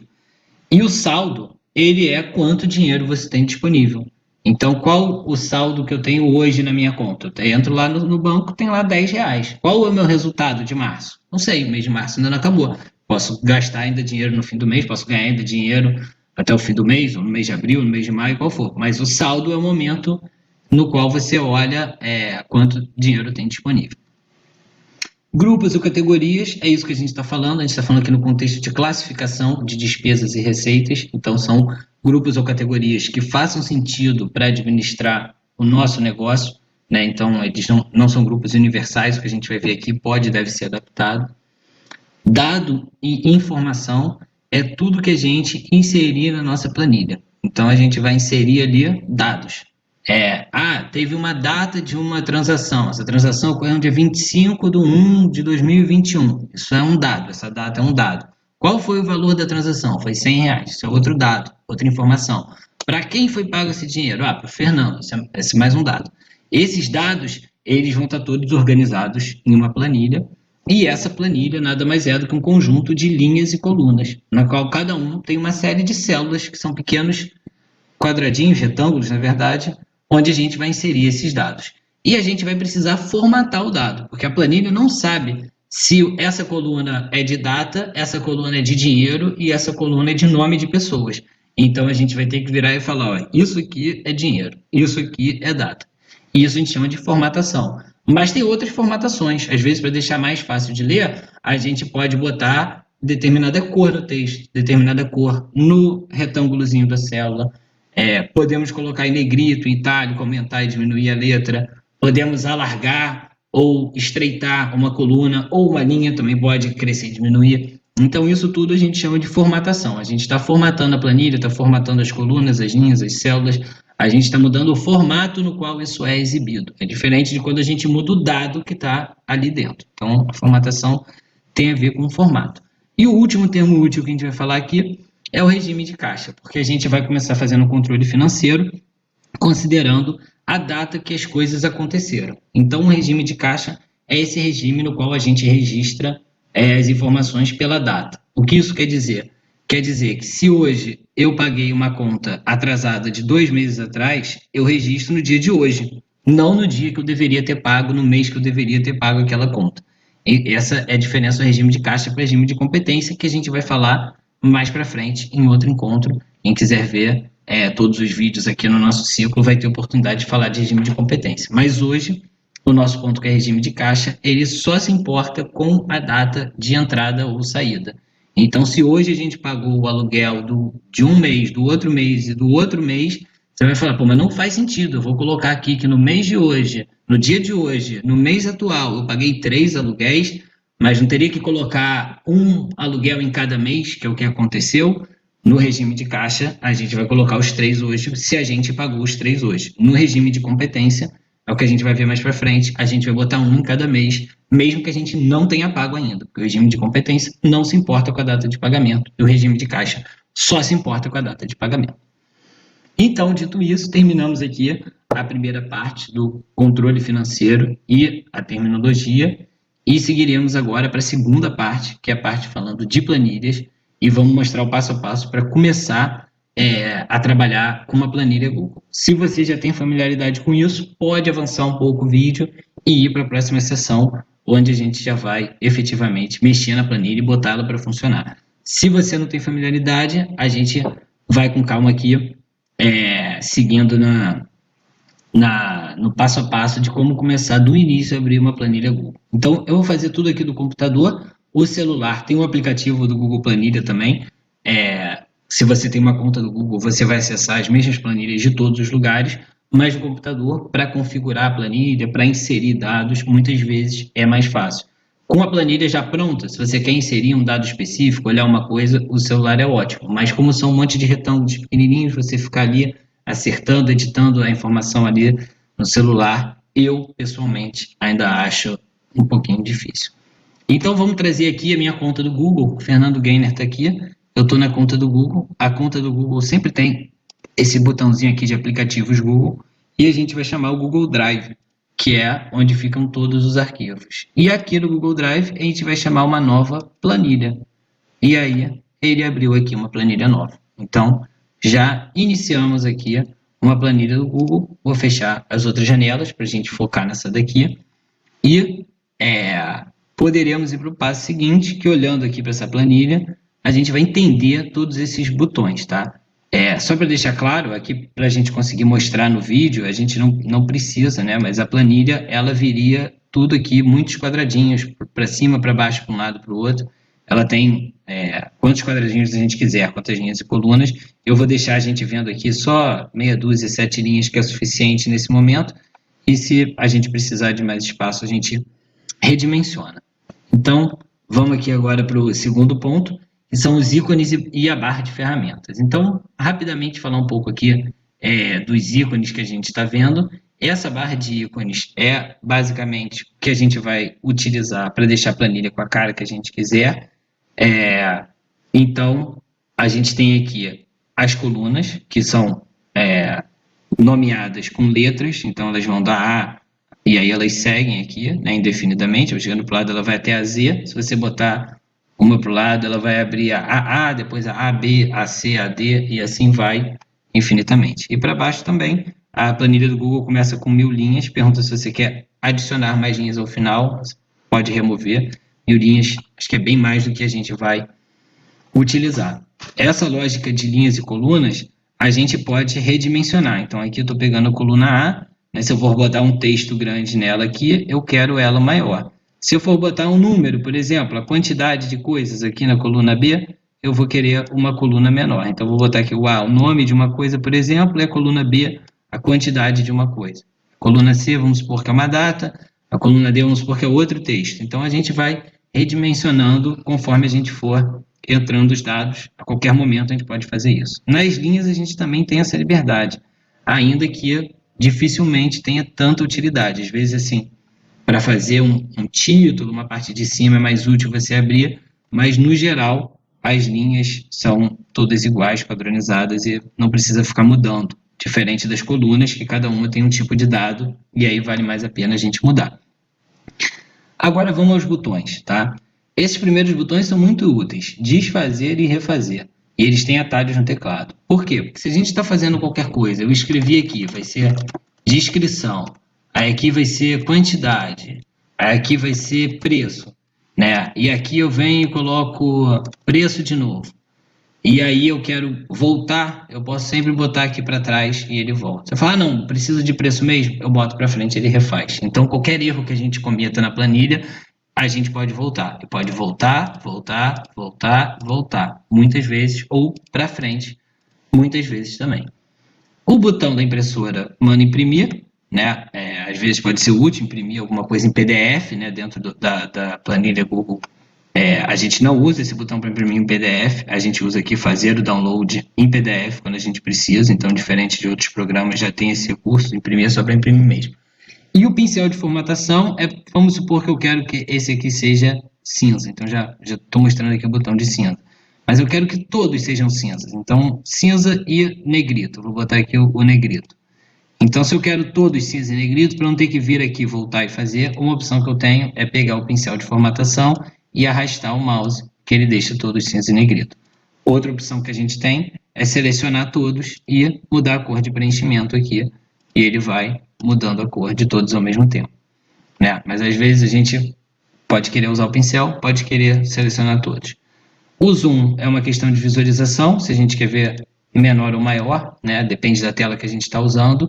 E o saldo, ele é quanto dinheiro você tem disponível. Então, qual o saldo que eu tenho hoje na minha conta? Eu entro lá no banco, tem lá R$ 10. Qual é o meu resultado de março? Não sei, o mês de março ainda não acabou. Posso gastar ainda dinheiro no fim do mês, posso ganhar ainda dinheiro até o fim do mês, ou no mês de abril, no mês de maio, qual for. Mas o saldo é o momento no qual você olha quanto dinheiro tem disponível. Grupos ou categorias, é isso que a gente está falando. A gente está falando aqui no contexto de classificação de despesas e receitas. Então, são grupos ou categorias que façam sentido para administrar o nosso negócio, né? Então, eles não são grupos universais. O que a gente vai ver aqui pode e deve ser adaptado. Dado e informação é tudo que a gente inserir na nossa planilha. Então, a gente vai inserir ali dados. Teve uma data de uma transação. Essa transação ocorreu no dia 25/1 de 2021. Isso é um dado, essa data é um dado. Qual foi o valor da transação? Foi R$ 100. Isso é outro dado, outra informação. Para quem foi pago esse dinheiro? Para o Fernando. Esse é mais um dado. Esses dados, eles vão estar todos organizados em uma planilha. E essa planilha nada mais é do que um conjunto de linhas e colunas, na qual cada um tem uma série de células que são pequenos quadradinhos, retângulos, na verdade, onde a gente vai inserir esses dados. E a gente vai precisar formatar o dado, porque a planilha não sabe se essa coluna é de data, essa coluna é de dinheiro e essa coluna é de nome de pessoas. Então, a gente vai ter que virar e falar, isso aqui é dinheiro, isso aqui é data. Isso a gente chama de formatação. Mas tem outras formatações. Às vezes, para deixar mais fácil de ler, a gente pode botar determinada cor no texto, determinada cor no retângulozinho da célula. Podemos colocar em negrito, em itálico, aumentar e diminuir a letra. Podemos alargar ou estreitar uma coluna, ou uma linha também pode crescer e diminuir. Então, isso tudo a gente chama de formatação. A gente está formatando a planilha, está formatando as colunas, as linhas, as células. A gente está mudando o formato no qual isso é exibido. É diferente de quando a gente muda o dado que está ali dentro. Então, a formatação tem a ver com o formato. E o último termo útil que a gente vai falar aqui é o regime de caixa, porque a gente vai começar fazendo o controle financeiro, considerando a data que as coisas aconteceram. Então, o regime de caixa é esse regime no qual a gente registra as informações pela data. O que isso quer dizer? Quer dizer que se hoje eu paguei uma conta atrasada de 2 meses atrás, eu registro no dia de hoje, não no dia que eu deveria ter pago, no mês que eu deveria ter pago aquela conta. E essa é a diferença do regime de caixa para o regime de competência, que a gente vai falar mais para frente em outro encontro. Quem quiser ver todos os vídeos aqui no nosso ciclo vai ter oportunidade de falar de regime de competência. Mas hoje, o nosso ponto que é regime de caixa, ele só se importa com a data de entrada ou saída. Então, se hoje a gente pagou o aluguel de um mês, do outro mês e do outro mês, você vai falar, pô, mas não faz sentido, eu vou colocar aqui que no mês de hoje, no dia de hoje, no mês atual, eu paguei 3 aluguéis, mas não teria que colocar um aluguel em cada mês, que é o que aconteceu. No regime de caixa, a gente vai colocar os 3 hoje, se a gente pagou os 3 hoje. No regime de competência, é o que a gente vai ver mais para frente, a gente vai botar um em cada mês, mesmo que a gente não tenha pago ainda, porque o regime de competência não se importa com a data de pagamento, e o regime de caixa só se importa com a data de pagamento. Então, dito isso, terminamos aqui a primeira parte do controle financeiro e a terminologia, e seguiremos agora para a segunda parte, que é a parte falando de planilhas, e vamos mostrar o passo a passo para começar a trabalhar com uma planilha Google. Se você já tem familiaridade com isso, pode avançar um pouco o vídeo e ir para a próxima sessão, onde a gente já vai efetivamente mexer na planilha e botá-la para funcionar. Se você não tem familiaridade, a gente vai com calma aqui, seguindo no passo a passo de como começar do início a abrir uma planilha Google. Então, eu vou fazer tudo aqui do computador. O celular tem um aplicativo do Google Planilha também. Se você tem uma conta do Google, você vai acessar as mesmas planilhas de todos os lugares, mas no computador, para configurar a planilha, para inserir dados, muitas vezes é mais fácil. Com a planilha já pronta, se você quer inserir um dado específico, olhar uma coisa, o celular é ótimo. Mas como são um monte de retângulos pequenininhos, você ficar ali acertando, editando a informação ali no celular, eu, pessoalmente, ainda acho um pouquinho difícil. Então, vamos trazer aqui a minha conta do Google. O Fernando Gainer está aqui. Eu estou na conta do Google. A conta do Google sempre tem esse botãozinho aqui de aplicativos Google. E a gente vai chamar o Google Drive, que é onde ficam todos os arquivos. E aqui no Google Drive, a gente vai chamar uma nova planilha. E aí, ele abriu aqui uma planilha nova. Então, já iniciamos aqui uma planilha do Google. Vou fechar as outras janelas para a gente focar nessa daqui. E poderemos ir para o passo seguinte, que olhando aqui para essa planilha, a gente vai entender todos esses botões, tá? Só para deixar claro, aqui para a gente conseguir mostrar no vídeo, a gente não precisa, né? Mas a planilha, ela viria tudo aqui, muitos quadradinhos, para cima, para baixo, para um lado, para o outro. Ela tem quantos quadradinhos a gente quiser, quantas linhas e colunas. Eu vou deixar a gente vendo aqui só meia dúzia, 7 linhas, que é suficiente nesse momento. E se a gente precisar de mais espaço, a gente redimensiona. Então, vamos aqui agora para o segundo ponto, que são os ícones e a barra de ferramentas. Então, rapidamente falar um pouco aqui dos ícones que a gente está vendo. Essa barra de ícones é basicamente o que a gente vai utilizar para deixar a planilha com a cara que a gente quiser. Então, a gente tem aqui as colunas, que são nomeadas com letras, então elas vão da A, e aí elas seguem aqui, né, indefinidamente. Chegando para o lado, ela vai até a Z. Se você botar uma para o lado, ela vai abrir a A, depois a AB, a C, a D, e assim vai infinitamente. E para baixo também, a planilha do Google começa com 1000 linhas. Pergunta se você quer adicionar mais linhas ao final, você pode remover. 1000 linhas, acho que é bem mais do que a gente vai utilizar. Essa lógica de linhas e colunas, a gente pode redimensionar. Então, aqui eu estou pegando a coluna A, né, se eu for botar um texto grande nela aqui, eu quero ela maior. Se eu for botar um número, por exemplo, a quantidade de coisas aqui na coluna B, eu vou querer uma coluna menor. Então, eu vou botar aqui o A, o nome de uma coisa, por exemplo, e a coluna B, a quantidade de uma coisa. A coluna C, vamos supor que é uma data, a coluna D, vamos supor que é outro texto. Então, a gente vai redimensionando conforme a gente for entrando os dados. A qualquer momento, a gente pode fazer isso. Nas linhas, a gente também tem essa liberdade, ainda que dificilmente tenha tanta utilidade. Às vezes, assim, para fazer um título, uma parte de cima é mais útil você abrir, mas no geral as linhas são todas iguais, padronizadas e não precisa ficar mudando, diferente das colunas que cada uma tem um tipo de dado e aí vale mais a pena a gente mudar. Agora vamos aos botões, tá? Esses primeiros botões são muito úteis, desfazer e refazer. E eles têm atalhos no teclado. Por quê? Porque se a gente está fazendo qualquer coisa, eu escrevi aqui, vai ser descrição, aí aqui vai ser quantidade, aí aqui vai ser preço, né? E aqui eu venho e coloco preço de novo. E aí eu quero voltar, eu posso sempre botar aqui para trás e ele volta. Você fala, ah, não, preciso de preço mesmo? Eu boto para frente e ele refaz. Então, qualquer erro que a gente cometa na planilha, a gente pode voltar. E pode voltar, voltar, voltar, voltar. Muitas vezes, ou para frente, muitas vezes também. O botão da impressora manda imprimir, né? Às vezes pode ser útil imprimir alguma coisa em PDF, né? Dentro da planilha Google. A gente não usa esse botão para imprimir em PDF, a gente usa aqui fazer o download em PDF quando a gente precisa, então diferente de outros programas já tem esse recurso, imprimir é só para imprimir mesmo. E o pincel de formatação vamos supor que eu quero que esse aqui seja cinza, então já estou mostrando aqui o botão de cinza. Mas eu quero que todos sejam cinzas, então cinza e negrito, vou botar aqui o negrito. Então se eu quero todos cinza e negrito, para não ter que vir aqui, voltar e fazer, uma opção que eu tenho é pegar o pincel de formatação e arrastar o mouse, que ele deixa todos cinza e negrito. Outra opção que a gente tem é selecionar todos e mudar a cor de preenchimento aqui, e ele vai mudando a cor de todos ao mesmo tempo, né? Mas às vezes a gente pode querer usar o pincel, pode querer selecionar todos. O zoom é uma questão de visualização, se a gente quer ver menor ou maior, né? Depende da tela que a gente está usando.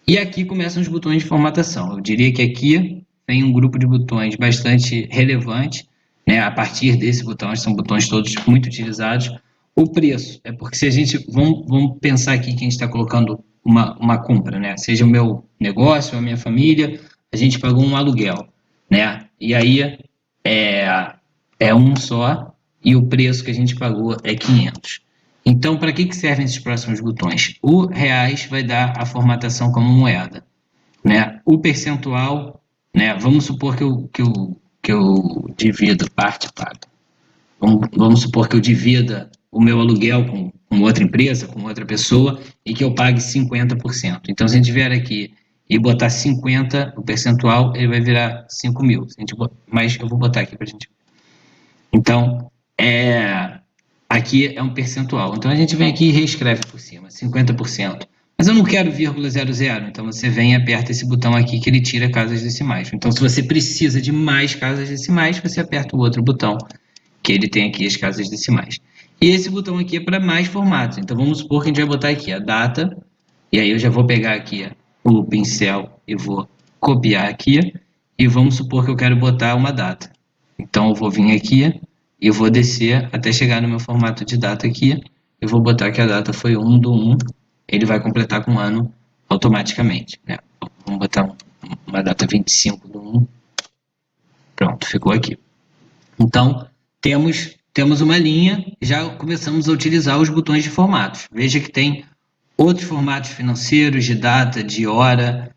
E aqui começam os botões de formatação. Eu diria que aqui tem um grupo de botões bastante relevante, né? A partir desse botão, são botões todos muito utilizados. O preço é porque se a gente vamos pensar aqui que a gente está colocando uma compra, né? Seja o meu negócio, ou a minha família, a gente pagou um aluguel, né? E aí é um só e o preço que a gente pagou é 500. Então, para que servem esses próximos botões? O reais vai dar a formatação como moeda, né? O percentual, né? Vamos supor que eu divido parte paga. Vamos supor que eu divida o meu aluguel com outra empresa, com outra pessoa, e que eu pague 50%. Então, se a gente vier aqui e botar 50, o percentual, ele vai virar 5 mil. Mas eu vou botar aqui para a gente. Então, aqui é um percentual. Então, a gente vem aqui e reescreve por cima, 50%. Mas eu não quero vírgula 00, então você vem e aperta esse botão aqui que ele tira casas decimais. Então, se você precisa de mais casas decimais, você aperta o outro botão, que ele tem aqui as casas decimais. E esse botão aqui é para mais formatos. Então, vamos supor que a gente vai botar aqui a data, e aí eu já vou pegar aqui o pincel e vou copiar aqui, e vamos supor que eu quero botar uma data. Então, eu vou vir aqui e eu vou descer até chegar no meu formato de data aqui. Eu vou botar que a data foi 1/1, ele vai completar com um ano automaticamente, né? Vamos botar uma data 25/1. Pronto, ficou aqui. Então, temos uma linha, já começamos a utilizar os botões de formatos. Veja que tem outros formatos financeiros, de data, de hora,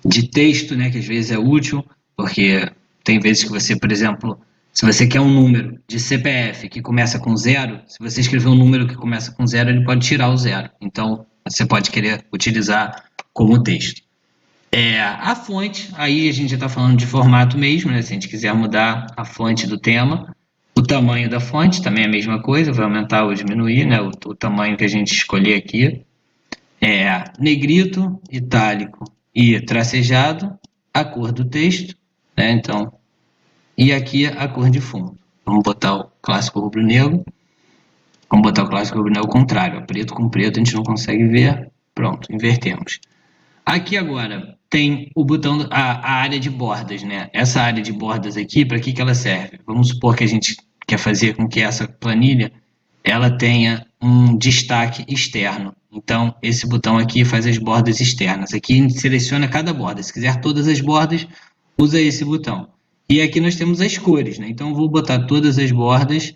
de texto, né, que às vezes é útil, porque tem vezes que você, por exemplo, se você quer um número de CPF que começa com 0, se você escrever um número que começa com 0, ele pode tirar o 0. Então, você pode querer utilizar como texto. A fonte, aí a gente já está falando de formato mesmo, né? Se a gente quiser mudar a fonte do tema. O tamanho da fonte também é a mesma coisa, vai aumentar ou diminuir, né? O tamanho que a gente escolher aqui. Negrito, itálico e tracejado, a cor do texto, né? Então, e aqui a cor de fundo. Vamos botar o clássico rubro-negro. Vamos botar o clássico rubro-negro ao contrário. Preto com preto a gente não consegue ver. Pronto, invertemos. Aqui agora, tem o botão, a área de bordas, né? Essa área de bordas aqui, para que ela serve? Vamos supor que a gente quer fazer com que essa planilha ela tenha um destaque externo. Então, esse botão aqui faz as bordas externas. Aqui seleciona cada borda. Se quiser todas as bordas, usa esse botão. E aqui nós temos as cores, né? Então, eu vou botar todas as bordas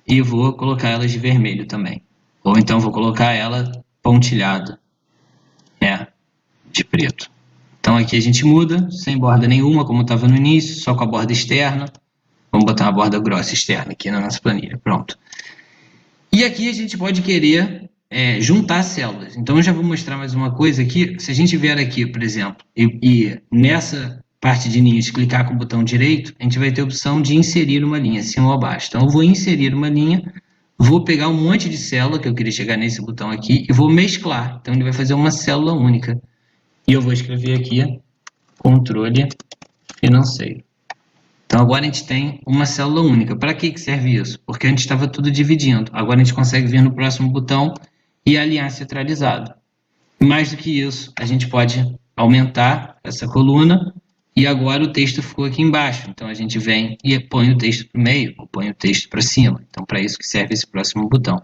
e vou colocar elas de vermelho também. Ou então, vou colocar ela pontilhada, né? De preto. Então, aqui a gente muda, sem borda nenhuma, como estava no início, só com a borda externa. Vamos botar uma borda grossa externa aqui na nossa planilha. Pronto. E aqui a gente pode querer juntar células. Então, eu já vou mostrar mais uma coisa aqui. Se a gente vier aqui, por exemplo, e nessa parte de linhas clicar com o botão direito, a gente vai ter a opção de inserir uma linha, acima ou abaixo. Então, eu vou inserir uma linha, vou pegar um monte de célula, que eu queria chegar nesse botão aqui, e vou mesclar. Então, ele vai fazer uma célula única. E eu vou escrever aqui, controle financeiro. Então, agora a gente tem uma célula única. Para que serve isso? Porque antes estava tudo dividindo. Agora a gente consegue vir no próximo botão e alinhar centralizado. Mais do que isso, a gente pode aumentar essa coluna e agora o texto ficou aqui embaixo. Então, a gente vem e põe o texto para o meio ou põe o texto para cima. Então, para isso que serve esse próximo botão.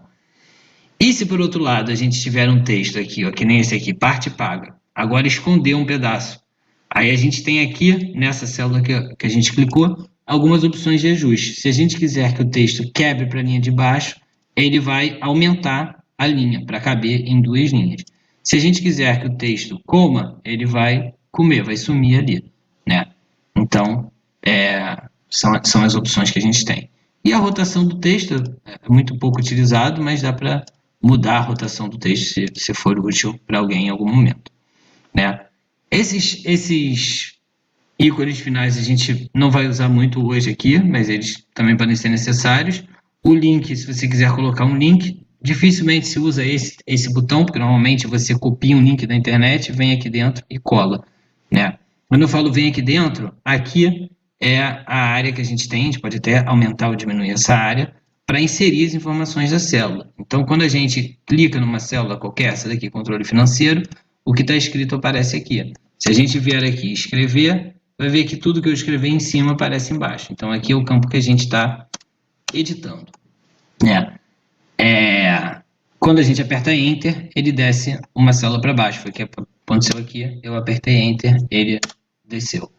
E se, por outro lado, a gente tiver um texto aqui, ó, que nem esse aqui, parte paga, agora esconder um pedaço. Aí a gente tem aqui, nessa célula que a gente clicou, algumas opções de ajuste. Se a gente quiser que o texto quebre para a linha de baixo, ele vai aumentar a linha para caber em duas linhas. Se a gente quiser que o texto coma, ele vai comer, vai sumir ali, né? Então, são as opções que a gente tem. E a rotação do texto é muito pouco utilizado, mas dá para mudar a rotação do texto se for útil para alguém em algum momento, né? Esses ícones finais a gente não vai usar muito hoje aqui, mas eles também podem ser necessários. O link, se você quiser colocar um link, dificilmente se usa esse botão, porque normalmente você copia um link da internet, vem aqui dentro e cola, né? Quando eu falo vem aqui dentro, aqui é a área que a gente tem, a gente pode até aumentar ou diminuir essa área, para inserir as informações da célula. Então, quando a gente clica numa célula qualquer, essa daqui, controle financeiro, o que está escrito aparece aqui. Se a gente vier aqui e escrever, vai ver que tudo que eu escrever em cima aparece embaixo. Então, aqui é o campo que a gente está editando, né? Quando a gente aperta Enter, ele desce uma célula para baixo. Foi o que aconteceu aqui. Eu apertei Enter, ele desceu.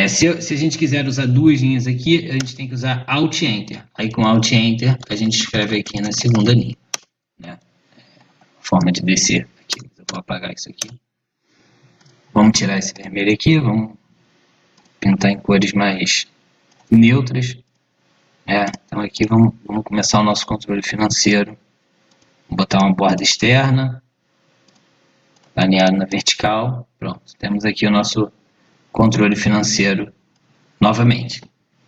Se a gente quiser usar duas linhas aqui, a gente tem que usar Alt Enter. Aí, com Alt Enter, a gente escreve aqui na segunda linha, né? Forma de descer. Aqui, eu vou apagar isso aqui. Vamos tirar esse vermelho aqui, vamos pintar em cores mais neutras. Então aqui vamos começar o nosso controle financeiro. Vou botar uma borda externa, alinhado na vertical. Pronto, temos aqui o nosso controle financeiro novamente.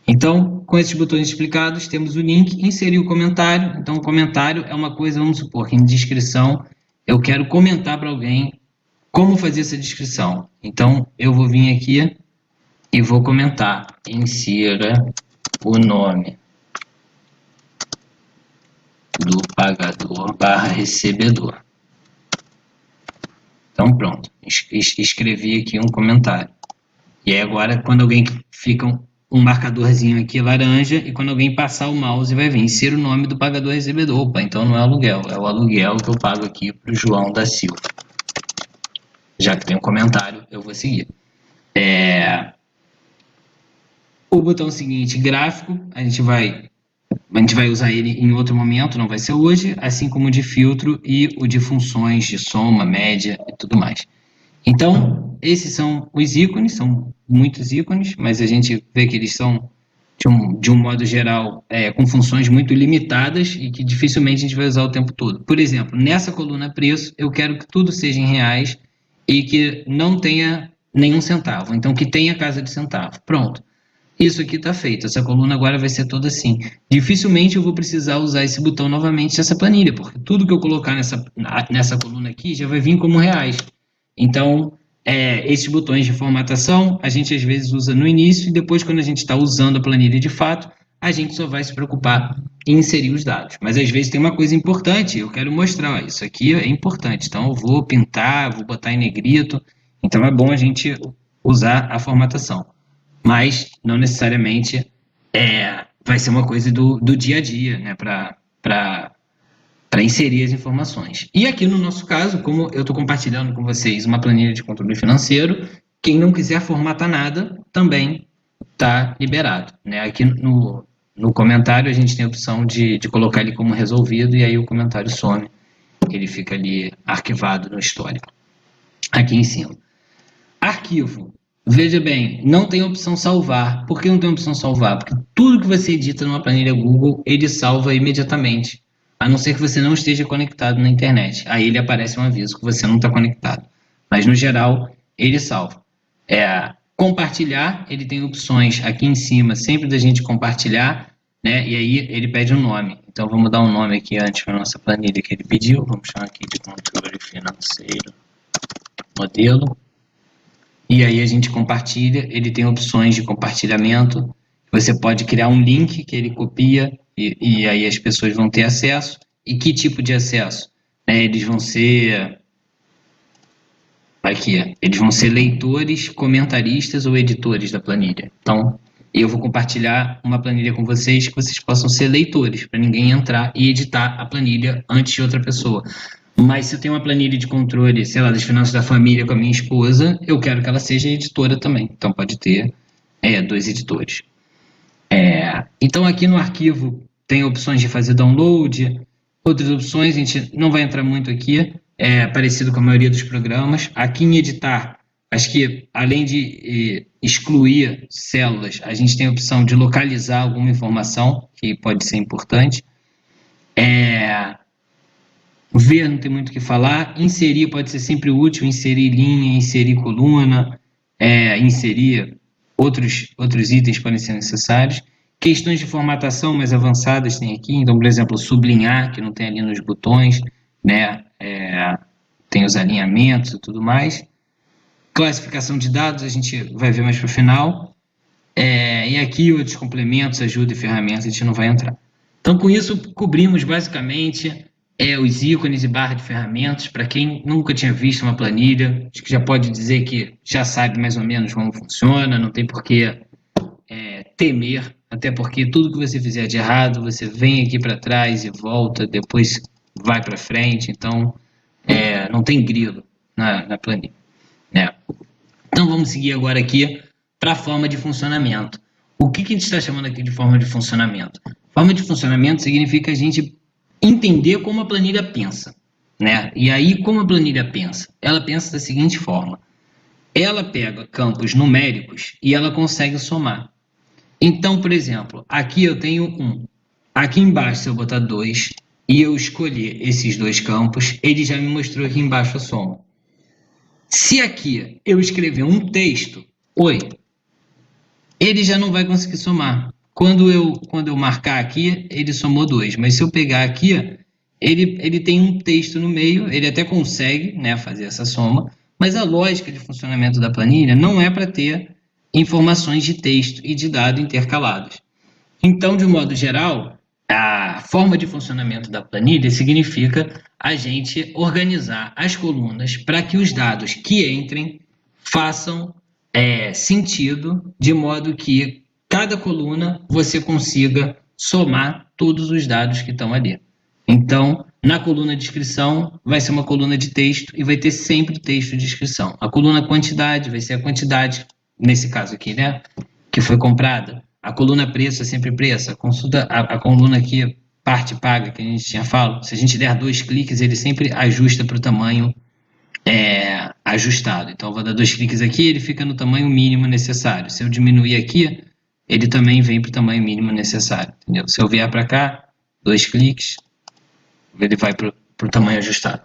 Então, com esses botões explicados, temos o link, inserir o comentário. Então, o comentário é uma coisa, vamos supor que em descrição eu quero comentar para alguém como fazer essa descrição. Então, eu vou vir aqui e vou comentar. Insira o nome do pagador / recebedor. Então, pronto. Escrevi aqui um comentário. E aí agora, quando alguém fica um marcadorzinho aqui laranja, e quando alguém passar o mouse, vai vir insira o nome do pagador recebedor. Opa, então não é aluguel, é o aluguel que eu pago aqui para o João da Silva. Já que tem um comentário, eu vou seguir. O botão seguinte, gráfico, a gente vai usar ele em outro momento, não vai ser hoje, assim como o de filtro e o de funções de soma, média e tudo mais. Então, esses são os ícones, são muitos ícones, mas a gente vê que eles são, de um modo geral, com funções muito limitadas e que dificilmente a gente vai usar o tempo todo. Por exemplo, nessa coluna preço, eu quero que tudo seja em reais e que não tenha nenhum centavo, então que tenha casa de centavo. Pronto. Isso aqui está feito, essa coluna agora vai ser toda assim. Dificilmente eu vou precisar usar esse botão novamente nessa planilha, porque tudo que eu colocar nessa coluna aqui já vai vir como reais. Então, esses botões de formatação, a gente às vezes usa no início e depois, quando a gente está usando a planilha de fato, a gente só vai se preocupar em inserir os dados. Mas às vezes tem uma coisa importante, eu quero mostrar, isso aqui é importante. Então eu vou pintar, vou botar em negrito, então é bom a gente usar a formatação. Mas não necessariamente vai ser uma coisa do dia a dia, né, para inserir as informações. E aqui no nosso caso, como eu estou compartilhando com vocês uma planilha de controle financeiro, quem não quiser formatar nada também está liberado, né? Aqui no comentário a gente tem a opção de colocar ele como resolvido e aí o comentário some, ele fica ali arquivado no histórico, aqui em cima. Arquivo. Veja bem, não tem opção salvar. Por que não tem opção salvar? Porque tudo que você edita numa planilha Google, ele salva imediatamente. A não ser que você não esteja conectado na internet. Aí ele aparece um aviso que você não está conectado. Mas no geral, ele salva. Compartilhar, ele tem opções aqui em cima, sempre da gente compartilhar, né? E aí ele pede um nome. Então vamos dar um nome aqui antes para a nossa planilha que ele pediu. Vamos chamar aqui de controle financeiro modelo. E aí a gente compartilha, ele tem opções de compartilhamento. Você pode criar um link que ele copia e aí as pessoas vão ter acesso. E que tipo de acesso? Eles vão ser eles vão ser leitores, comentaristas ou editores da planilha. Então, eu vou compartilhar uma planilha com vocês que vocês possam ser leitores, para ninguém entrar e editar a planilha antes de outra pessoa. Mas se eu tenho uma planilha de controle, sei lá, das finanças da família com a minha esposa, eu quero que ela seja editora também. Então pode ter 2 editores. Então aqui no arquivo tem opções de fazer download, outras opções, a gente não vai entrar muito aqui, é parecido com a maioria dos programas. Aqui em editar, acho que além de excluir células, a gente tem a opção de localizar alguma informação, que pode ser importante. Ver não tem muito o que falar. Inserir pode ser sempre útil, inserir linha, inserir coluna, inserir outros itens podem ser necessários. Questões de formatação mais avançadas tem aqui, então, por exemplo, sublinhar, que não tem ali nos botões, né? Tem os alinhamentos e tudo mais. Classificação de dados, a gente vai ver mais para o final. E aqui outros complementos, ajuda e ferramentas, a gente não vai entrar. Então, com isso, cobrimos basicamente os ícones e barra de ferramentas. Para quem nunca tinha visto uma planilha, acho que já pode dizer que já sabe mais ou menos como funciona, não tem por que temer, até porque tudo que você fizer de errado, você vem aqui para trás e volta, depois vai para frente, então não tem grilo na planilha. Né? Então vamos seguir agora aqui para a forma de funcionamento. O que a gente está chamando aqui de forma de funcionamento? Forma de funcionamento significa a gente entender como a planilha pensa, né? E aí, como a planilha pensa? Ela pensa da seguinte forma: ela pega campos numéricos e ela consegue somar. Então, por exemplo, aqui eu tenho 1. Aqui embaixo, se eu botar 2 e eu escolher esses 2 campos, ele já me mostrou aqui embaixo a soma. Se aqui eu escrever um texto, oi, ele já não vai conseguir somar. Quando eu marcar aqui, ele somou 2. Mas se eu pegar aqui, ele tem um texto no meio, ele até consegue, né, fazer essa soma, mas a lógica de funcionamento da planilha não é para ter informações de texto e de dado intercalados. Então, de um modo geral, a forma de funcionamento da planilha significa a gente organizar as colunas para que os dados que entrem façam sentido, de modo que cada coluna você consiga somar todos os dados que estão ali. Então, na coluna descrição, vai ser uma coluna de texto e vai ter sempre texto de descrição. A coluna quantidade vai ser a quantidade, nesse caso aqui, né, que foi comprada. A coluna preço é sempre preço. Consulta a coluna aqui, parte paga, que a gente tinha falado. Se a gente der 2 cliques, ele sempre ajusta para o tamanho ajustado. Então, eu vou dar 2 cliques aqui, ele fica no tamanho mínimo necessário. Se eu diminuir aqui, ele também vem para o tamanho mínimo necessário. Entendeu? Se eu vier para cá, 2 cliques, ele vai para o tamanho ajustado.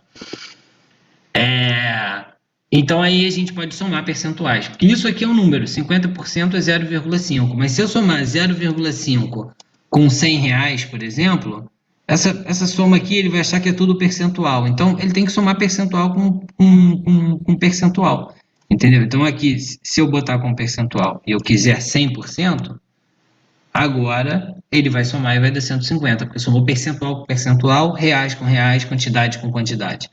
Então, aí a gente pode somar percentuais. Porque isso aqui é um número, 50% é 0,5. Mas se eu somar 0,5 com R$100, por exemplo, essa soma aqui ele vai achar que é tudo percentual. Então, ele tem que somar percentual com percentual. Entendeu? Então, aqui, se eu botar com percentual e eu quiser 100%, agora ele vai somar e vai dar 150, porque somou percentual com percentual, reais com reais, quantidade com quantidade.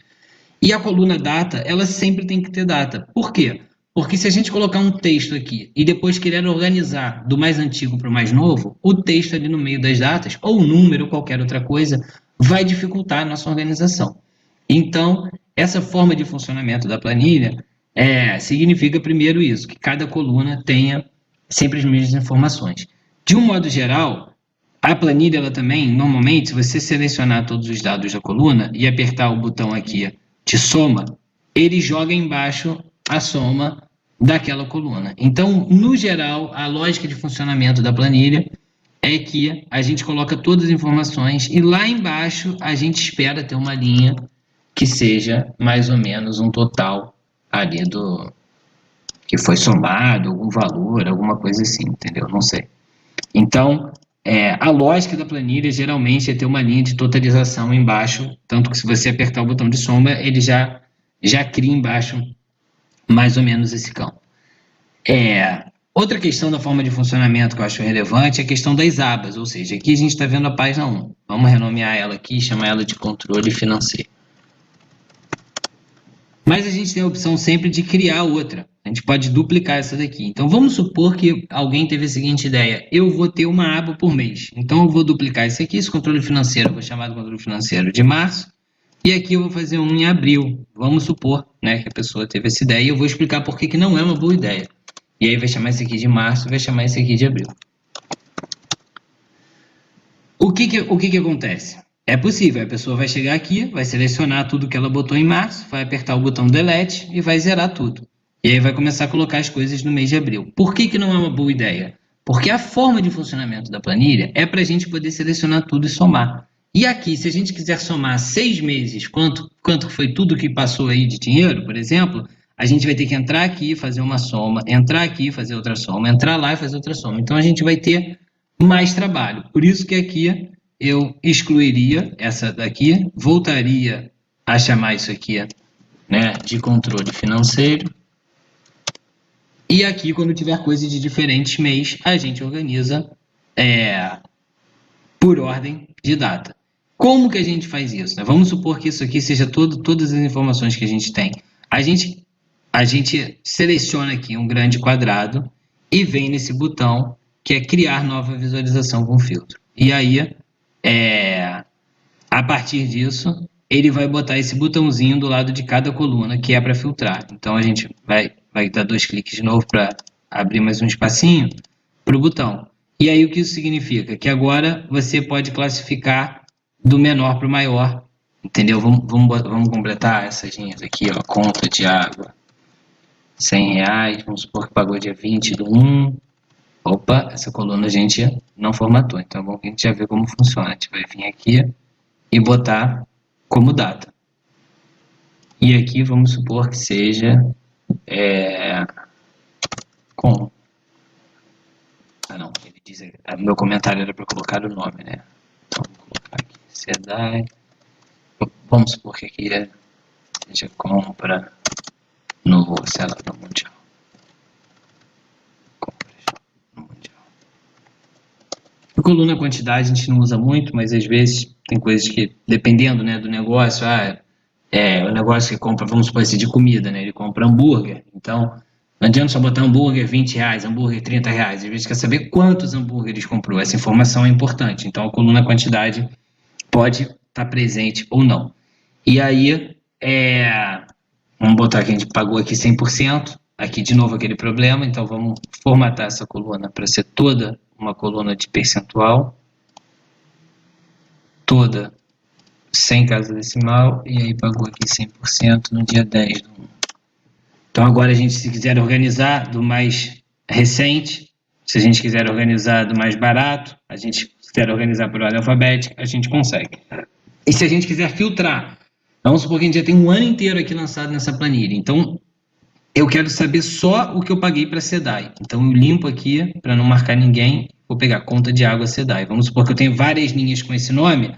E a coluna data, ela sempre tem que ter data. Por quê? Porque se a gente colocar um texto aqui e depois querer organizar do mais antigo para o mais novo, o texto ali no meio das datas, ou o número, ou qualquer outra coisa, vai dificultar a nossa organização. Então, essa forma de funcionamento da planilha significa primeiro isso, que cada coluna tenha sempre as mesmas informações. De um modo geral, a planilha ela também, normalmente, se você selecionar todos os dados da coluna e apertar o botão aqui de soma, ele joga embaixo a soma daquela coluna. Então, no geral, a lógica de funcionamento da planilha é que a gente coloca todas as informações e lá embaixo a gente espera ter uma linha que seja mais ou menos um total ali do que foi somado, algum valor, alguma coisa assim, entendeu? Não sei. Então, a lógica da planilha geralmente é ter uma linha de totalização embaixo, tanto que se você apertar o botão de soma, ele já cria embaixo mais ou menos esse campo. Outra questão da forma de funcionamento que eu acho relevante é a questão das abas, ou seja, aqui a gente está vendo a página 1. Vamos renomear ela aqui e chamar ela de controle financeiro. Mas a gente tem a opção sempre de criar outra. A gente pode duplicar essa daqui. Então vamos supor que alguém teve a seguinte ideia: eu vou ter uma aba por mês. Então eu vou duplicar esse aqui, esse controle financeiro, eu vou chamar de controle financeiro de março. E aqui eu vou fazer um em abril. Vamos supor, né, que a pessoa teve essa ideia e eu vou explicar por que não é uma boa ideia. E aí vai chamar esse aqui de março, vai chamar esse aqui de abril. O que acontece? É possível, a pessoa vai chegar aqui, vai selecionar tudo que ela botou em março, vai apertar o botão delete e vai zerar tudo. E aí vai começar a colocar as coisas no mês de abril. Por que não é uma boa ideia? Porque a forma de funcionamento da planilha é para a gente poder selecionar tudo e somar. E aqui, se a gente quiser somar 6 meses, quanto foi tudo que passou aí de dinheiro, por exemplo, a gente vai ter que entrar aqui e fazer uma soma, entrar aqui e fazer outra soma, entrar lá e fazer outra soma. Então a gente vai ter mais trabalho. Por isso que aqui eu excluiria essa daqui, voltaria a chamar isso aqui, né, de controle financeiro. E aqui, quando tiver coisa de diferentes mês, a gente organiza por ordem de data. Como que a gente faz isso, né? Vamos supor que isso aqui seja todas as informações que a gente tem. A gente seleciona aqui um grande quadrado e vem nesse botão que é criar nova visualização com filtro. E aí, a partir disso, ele vai botar esse botãozinho do lado de cada coluna que é para filtrar. Então a gente vai dar 2 cliques de novo para abrir mais um espacinho para o botão. E aí o que isso significa? Que agora você pode classificar do menor para o maior, entendeu? Vamos completar essas linhas aqui, ó, conta de água, R$ 100, vamos supor que pagou dia 20 do 1. Opa, essa coluna a gente não formatou, então é bom que a gente já vê como funciona. A gente vai vir aqui e botar como data. E aqui vamos supor que seja com... Ah não, ele diz... meu comentário era para colocar o nome, né? Então vou colocar aqui, SEDAI. Vamos supor que aqui seja compra no, sei lá, no Mundial. A coluna quantidade a gente não usa muito, mas às vezes tem coisas que, dependendo, né, do negócio, o negócio que compra, vamos supor assim, de comida, né, ele compra hambúrguer, então não adianta só botar hambúrguer R$ 20, hambúrguer R$ 30, às vezes quer saber quantos hambúrgueres comprou, essa informação é importante, então a coluna quantidade pode estar presente ou não. E aí, vamos botar que a gente pagou aqui 100%, aqui de novo aquele problema, então vamos formatar essa coluna para ser toda uma coluna de percentual, toda sem casa decimal, e aí pagou aqui 100% no dia 10 do 1. Então agora a gente, se quiser organizar do mais recente, se a gente quiser organizar do mais barato, a gente quiser organizar por ordem alfabética, a gente consegue. E se a gente quiser filtrar, vamos supor que a gente já tem um ano inteiro aqui lançado nessa planilha, então eu quero saber só o que eu paguei para a SEDAI. Então eu limpo aqui para não marcar ninguém, vou pegar conta de água SEDAI. Vamos supor que eu tenho várias linhas com esse nome,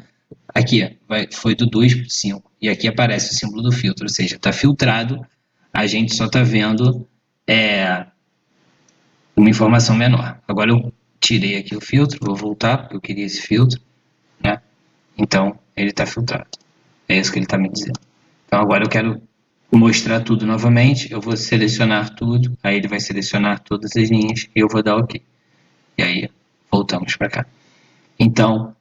aqui foi do 2 para o 5, e aqui aparece o símbolo do filtro, ou seja, está filtrado, a gente só está vendo uma informação menor. Agora eu tirei aqui o filtro, vou voltar, porque eu queria esse filtro, né? Então ele está filtrado. É isso que ele está me dizendo. Então agora eu quero mostrar tudo novamente, eu vou selecionar tudo, aí ele vai selecionar todas as linhas e eu vou dar OK. E aí, voltamos para cá. Então,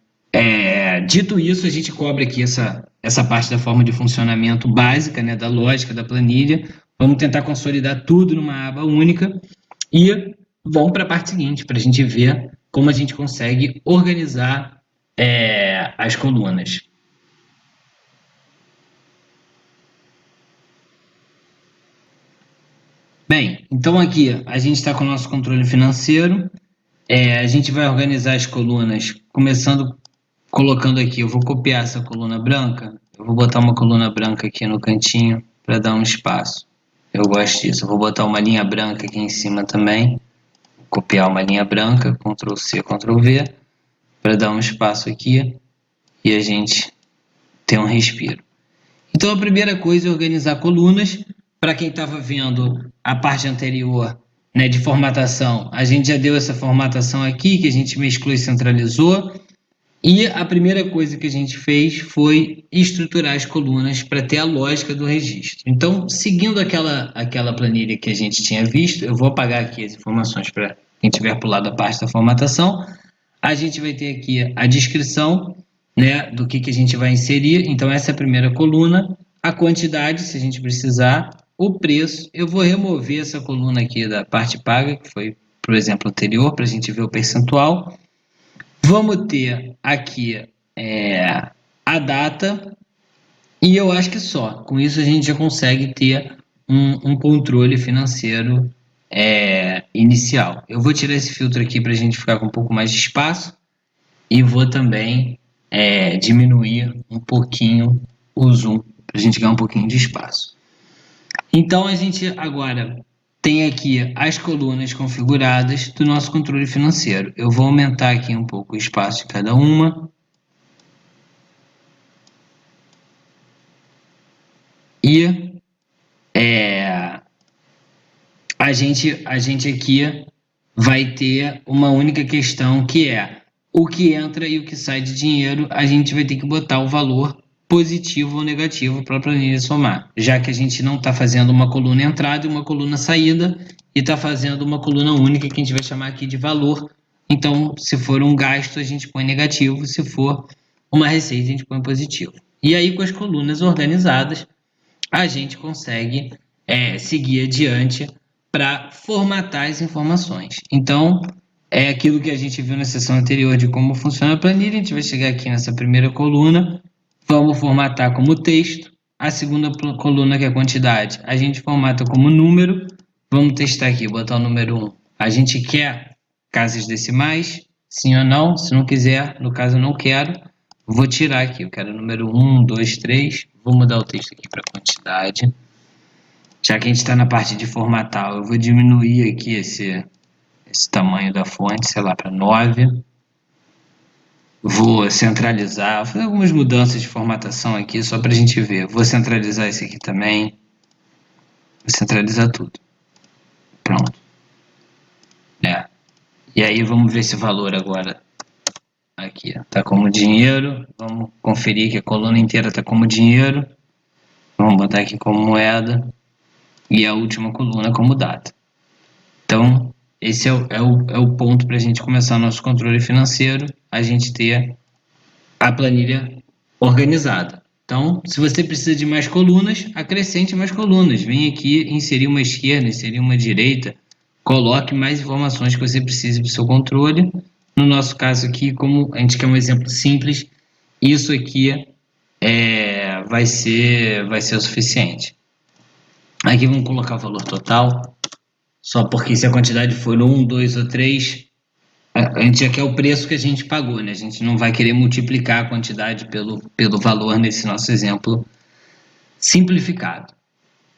dito isso, a gente cobre aqui essa parte da forma de funcionamento básica, né, da lógica da planilha. Vamos tentar consolidar tudo numa aba única e vamos para a parte seguinte, para a gente ver como a gente consegue organizar as colunas. Bem, então aqui a gente está com o nosso controle financeiro. A gente vai organizar as colunas, começando colocando aqui. Eu vou copiar essa coluna branca. Eu vou botar uma coluna branca aqui no cantinho para dar um espaço. Eu gosto disso. Eu vou botar uma linha branca aqui em cima também. Copiar uma linha branca, Ctrl C, Ctrl V, para dar um espaço aqui e a gente ter um respiro. Então a primeira coisa é organizar colunas. Para quem estava vendo a parte anterior, né, de formatação, a gente já deu essa formatação aqui, que a gente mesclou e centralizou. E a primeira coisa que a gente fez foi estruturar as colunas para ter a lógica do registro. Então, seguindo aquela planilha que a gente tinha visto, eu vou apagar aqui as informações para quem tiver pulado a parte da formatação. A gente vai ter aqui a descrição, né, do que a gente vai inserir. Então, essa é a primeira coluna. A quantidade, se a gente precisar. O preço. Eu vou remover essa coluna aqui da parte paga, que foi para o exemplo anterior, para a gente ver o percentual. Vamos ter aqui a data e eu acho que só. Com isso a gente já consegue ter um controle financeiro inicial. Eu vou tirar esse filtro aqui para a gente ficar com um pouco mais de espaço e vou também diminuir um pouquinho o zoom para a gente ganhar um pouquinho de espaço. Então a gente agora tem aqui as colunas configuradas do nosso controle financeiro. Eu vou aumentar aqui um pouco o espaço de cada uma. E a gente aqui vai ter uma única questão que é o que entra e o que sai de dinheiro, a gente vai ter que botar o valor positivo ou negativo para a planilha somar, já que a gente não está fazendo uma coluna entrada e uma coluna saída, e está fazendo uma coluna única que a gente vai chamar aqui de valor. Então, se for um gasto, a gente põe negativo, se for uma receita, a gente põe positivo. E aí, com as colunas organizadas, a gente consegue seguir adiante para formatar as informações. Então, é aquilo que a gente viu na sessão anterior de como funciona a planilha. A gente vai chegar aqui nessa primeira coluna, vamos formatar como texto. A segunda coluna, que é a quantidade, a gente formata como número. Vamos testar aqui, botar o número 1. A gente quer casas decimais, sim ou não? Se não quiser, no caso eu não quero, vou tirar aqui. Eu quero o número 1, 2, 3. Vou mudar o texto aqui para quantidade. Já que a gente está na parte de formatar, eu vou diminuir aqui esse tamanho da fonte, sei lá, para 9. Vou centralizar, vou fazer algumas mudanças de formatação aqui, só para a gente ver. Vou centralizar esse aqui também. Vou centralizar tudo. Pronto. E aí vamos ver esse valor agora. Aqui, está como dinheiro. Vamos conferir que a coluna inteira está como dinheiro. Vamos botar aqui como moeda. E a última coluna como data. Então, esse é o ponto para a gente começar nosso controle financeiro, a gente ter a planilha organizada. Então, se você precisa de mais colunas, acrescente mais colunas. Vem aqui, inserir uma esquerda, inserir uma direita, coloque mais informações que você precise para o seu controle. No nosso caso aqui, como a gente quer um exemplo simples, isso aqui vai ser o suficiente. Aqui vamos colocar o valor total, só porque se a quantidade for 1, 2 ou 3, a gente já quer o preço que a gente pagou, né? A gente não vai querer multiplicar a quantidade pelo valor nesse nosso exemplo simplificado.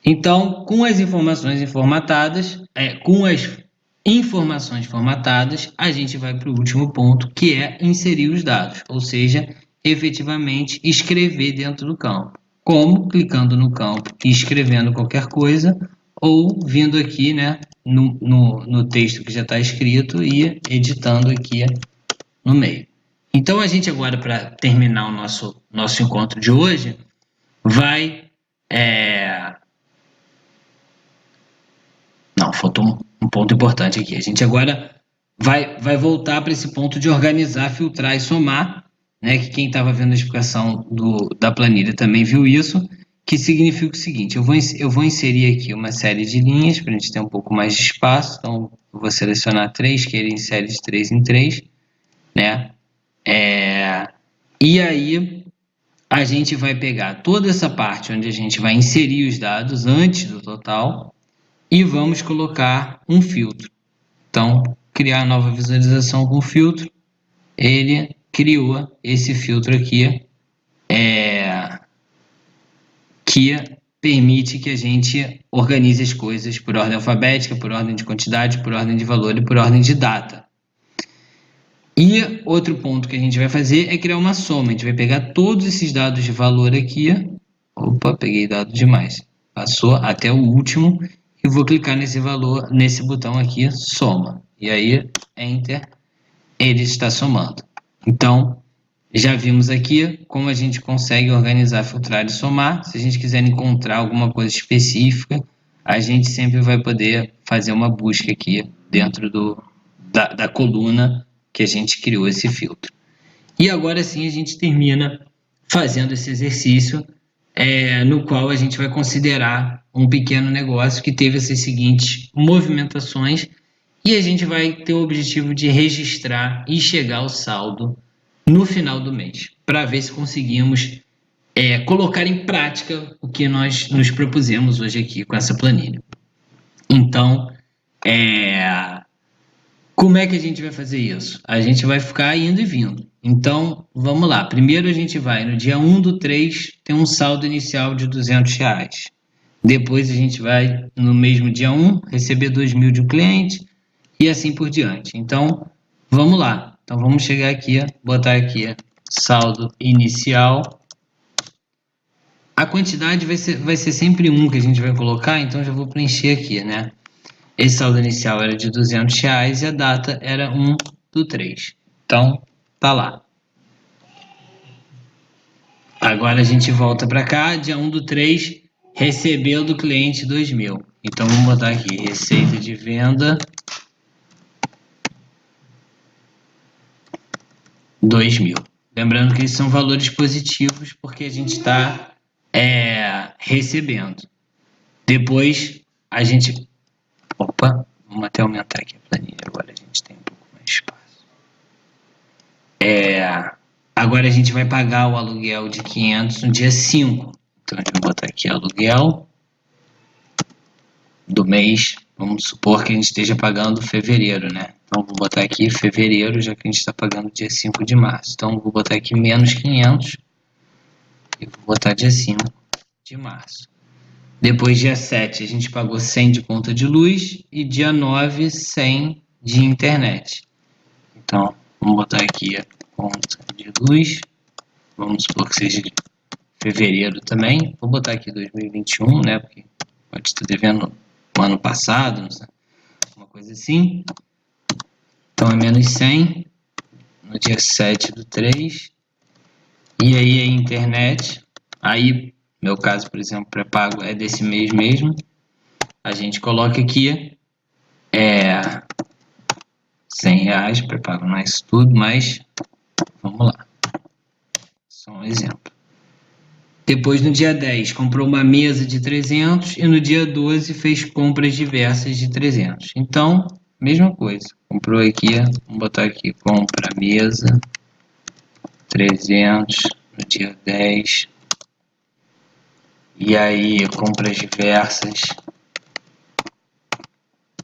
Então, com as informações formatadas, a gente vai para o último ponto, que é inserir os dados, ou seja, efetivamente escrever dentro do campo. Como? Clicando no campo e escrevendo qualquer coisa, ou vindo aqui, né, no texto que já está escrito e editando aqui no meio. Então, a gente agora, para terminar o nosso encontro de hoje, vai faltou um ponto importante aqui. A gente agora vai voltar para esse ponto de organizar, filtrar e somar, né? Que quem estava vendo a explicação da planilha também viu isso, que significa o seguinte: eu vou inserir aqui uma série de linhas para a gente ter um pouco mais de espaço. Então, eu vou selecionar 3, que ele insere de 3 em 3, né? E aí a gente vai pegar toda essa parte onde a gente vai inserir os dados antes do total e vamos colocar um filtro. Então, criar nova visualização com filtro, ele criou esse filtro aqui, que permite que a gente organize as coisas por ordem alfabética, por ordem de quantidade, por ordem de valor e por ordem de data. E outro ponto que a gente vai fazer é criar uma soma. A gente vai pegar todos esses dados de valor aqui. Opa, peguei dado demais. Passou até o último e vou clicar nesse valor, nesse botão aqui, soma. E aí, Enter, ele está somando. Então, já vimos aqui como a gente consegue organizar, filtrar e somar. Se a gente quiser encontrar alguma coisa específica, a gente sempre vai poder fazer uma busca aqui dentro da coluna que a gente criou esse filtro. E agora sim a gente termina fazendo esse exercício, no qual a gente vai considerar um pequeno negócio que teve essas seguintes movimentações e a gente vai ter o objetivo de registrar e chegar ao saldo no final do mês, para ver se conseguimos colocar em prática o que nós nos propusemos hoje aqui com essa planilha. Então, como é que a gente vai fazer isso? A gente vai ficar indo e vindo. Então, vamos lá. Primeiro a gente vai, no dia 1/3, ter um saldo inicial de R$200. Depois a gente vai, no mesmo dia 1, receber 2.000 de um cliente e assim por diante. Então, vamos lá. Então, vamos chegar aqui, botar aqui saldo inicial. A quantidade vai ser sempre 1 que a gente vai colocar, então já vou preencher aqui, né? Esse saldo inicial era de R$200 e a data era 1/3. Então, tá lá. Agora a gente volta para cá, dia 1/3, recebeu do cliente 2.000. Então, vamos botar aqui, receita de venda 2.000. Lembrando que esses são valores positivos porque a gente está recebendo. Depois, a gente... Opa, vamos até aumentar aqui a planilha, agora a gente tem um pouco mais de espaço. Agora a gente vai pagar o aluguel de 500 no dia 5. Então, a gente vai botar aqui aluguel do mês. Vamos supor que a gente esteja pagando fevereiro, né? Então, vou botar aqui fevereiro, já que a gente está pagando dia 5 de março. Então, vou botar aqui menos 500 e vou botar dia 5 de março. Depois, dia 7, a gente pagou 100 de conta de luz e dia 9, 100 de internet. Então, vamos botar aqui a conta de luz. Vamos supor que seja de fevereiro também. Vou botar aqui 2021, né? Porque pode estar devendo o ano passado, não sei, uma coisa assim. Então, é menos 100 no dia 7/3. E aí, a internet. Aí, meu caso, por exemplo, pré-pago é desse mês mesmo. A gente coloca aqui R$100, pré-pago não é isso tudo, mas vamos lá. Só um exemplo. Depois, no dia 10, comprou uma mesa de 300 e no dia 12 fez compras diversas de 300. Então, mesma coisa. Comprou aqui, vamos botar aqui, compra mesa 300 no dia 10. E aí, compras diversas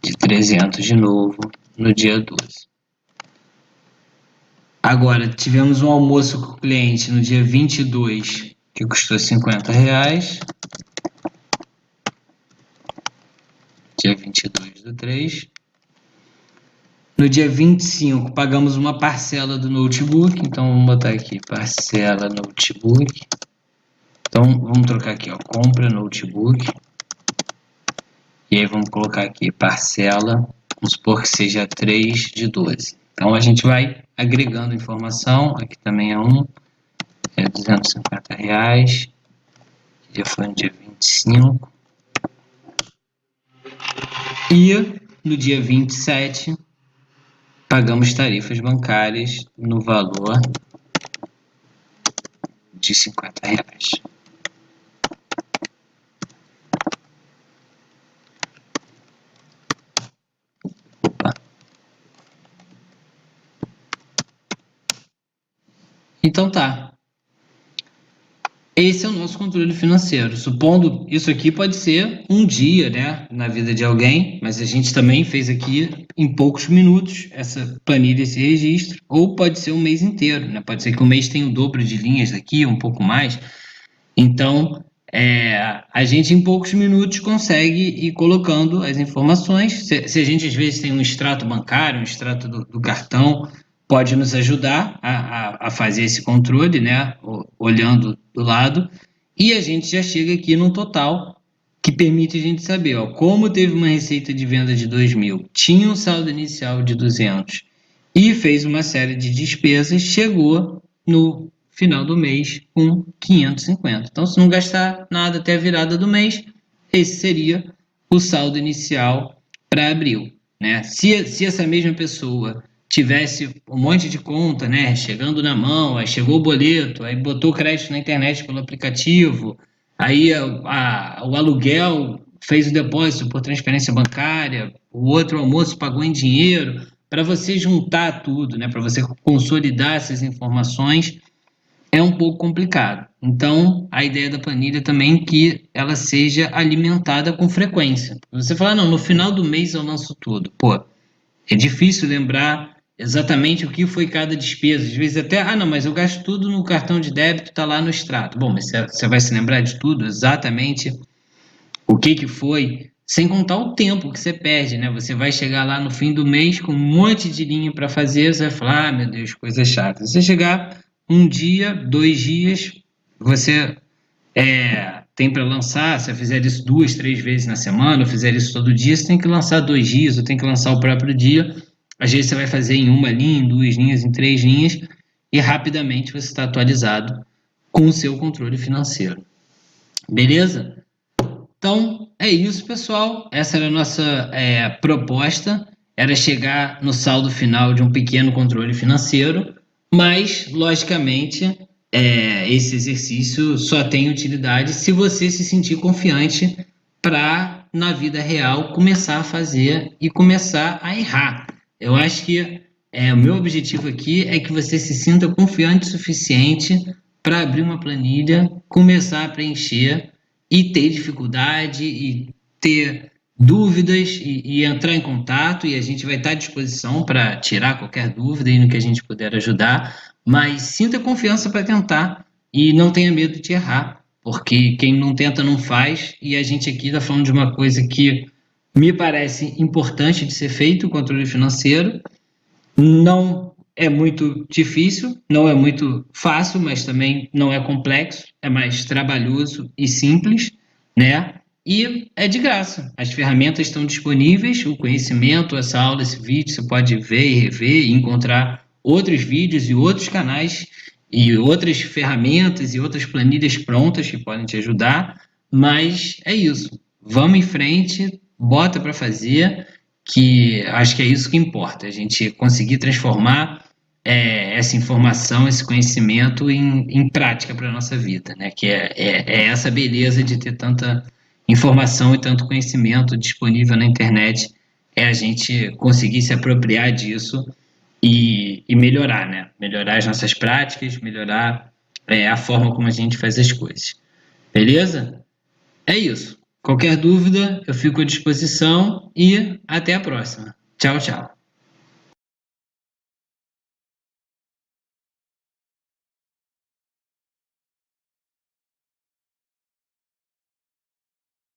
de 300 de novo no dia 12. Agora, tivemos um almoço com o cliente no dia 22, que custou R$50. Dia 22/3. No dia 25, pagamos uma parcela do notebook. Então, vamos botar aqui, parcela notebook. Então, vamos trocar aqui, ó, compra notebook. E aí, vamos colocar aqui, parcela. Vamos supor que seja 3/12. Então, a gente vai agregando informação. Aqui também é R$250. Já foi no dia 25. E no dia 27, pagamos tarifas bancárias no valor de R$ 50. Opa. Então tá. Esse é o nosso controle financeiro. Supondo, isso aqui pode ser um dia, né, na vida de alguém, mas a gente também fez aqui em poucos minutos essa planilha, esse registro, ou pode ser um mês inteiro, né? Pode ser que o mês tenha o dobro de linhas aqui, um pouco mais. Então, a gente em poucos minutos consegue ir colocando as informações. Se a gente às vezes tem um extrato bancário, um extrato do cartão, pode nos ajudar a fazer esse controle, né? Olhando do lado, e a gente já chega aqui num total que permite a gente saber, ó, como teve uma receita de venda de 2.000, tinha um saldo inicial de 200 e fez uma série de despesas, chegou no final do mês com 550. Então, se não gastar nada até a virada do mês, esse seria o saldo inicial para abril, né? Se essa mesma pessoa tivesse um monte de conta, né, chegando na mão, aí chegou o boleto, aí botou crédito na internet pelo aplicativo, aí o aluguel fez o depósito por transferência bancária, o outro almoço pagou em dinheiro, para você juntar tudo, né, para você consolidar essas informações, é um pouco complicado. Então, a ideia da planilha também é que ela seja alimentada com frequência. Você fala, não, no final do mês eu lanço tudo. Pô, é difícil lembrar exatamente o que foi cada despesa. Às vezes até, não, mas eu gasto tudo no cartão de débito, está lá no extrato. Bom, mas você vai se lembrar de tudo, exatamente o que foi, sem contar o tempo que você perde, né? Você vai chegar lá no fim do mês com um monte de linha para fazer, você vai falar, meu Deus, coisa chata. Você chegar um dia, 2 dias, você tem para lançar, se você fizer isso 2, 3 vezes na semana, ou fizer isso todo dia, você tem que lançar 2 dias, ou tem que lançar o próprio dia. Às vezes você vai fazer em uma linha, em 2 linhas, em 3 linhas, e rapidamente você está atualizado com o seu controle financeiro. Beleza? Então, é isso, pessoal. Essa era a nossa proposta, era chegar no saldo final de um pequeno controle financeiro, mas, logicamente, esse exercício só tem utilidade se você se sentir confiante para, na vida real, começar a fazer e começar a errar. Eu acho que o meu objetivo aqui é que você se sinta confiante o suficiente para abrir uma planilha, começar a preencher e ter dificuldade e ter dúvidas e entrar em contato, e a gente vai estar à disposição para tirar qualquer dúvida e no que a gente puder ajudar, mas sinta confiança para tentar e não tenha medo de errar, porque quem não tenta não faz, e a gente aqui está falando de uma coisa que me parece importante de ser feito, o controle financeiro. Não é muito difícil, não é muito fácil, mas também não é complexo, é mais trabalhoso e simples, né? E é de graça. As ferramentas estão disponíveis, o conhecimento, essa aula, esse vídeo, você pode ver e rever e encontrar outros vídeos e outros canais e outras ferramentas e outras planilhas prontas que podem te ajudar, mas é isso. Vamos em frente, bota para fazer, que acho que é isso que importa, a gente conseguir transformar essa informação, esse conhecimento em prática para a nossa vida, né? Que é essa beleza de ter tanta informação e tanto conhecimento disponível na internet, é a gente conseguir se apropriar disso e melhorar, né? Melhorar as nossas práticas, melhorar a forma como a gente faz as coisas. Beleza? É isso. Qualquer dúvida, eu fico à disposição e até a próxima. Tchau, tchau.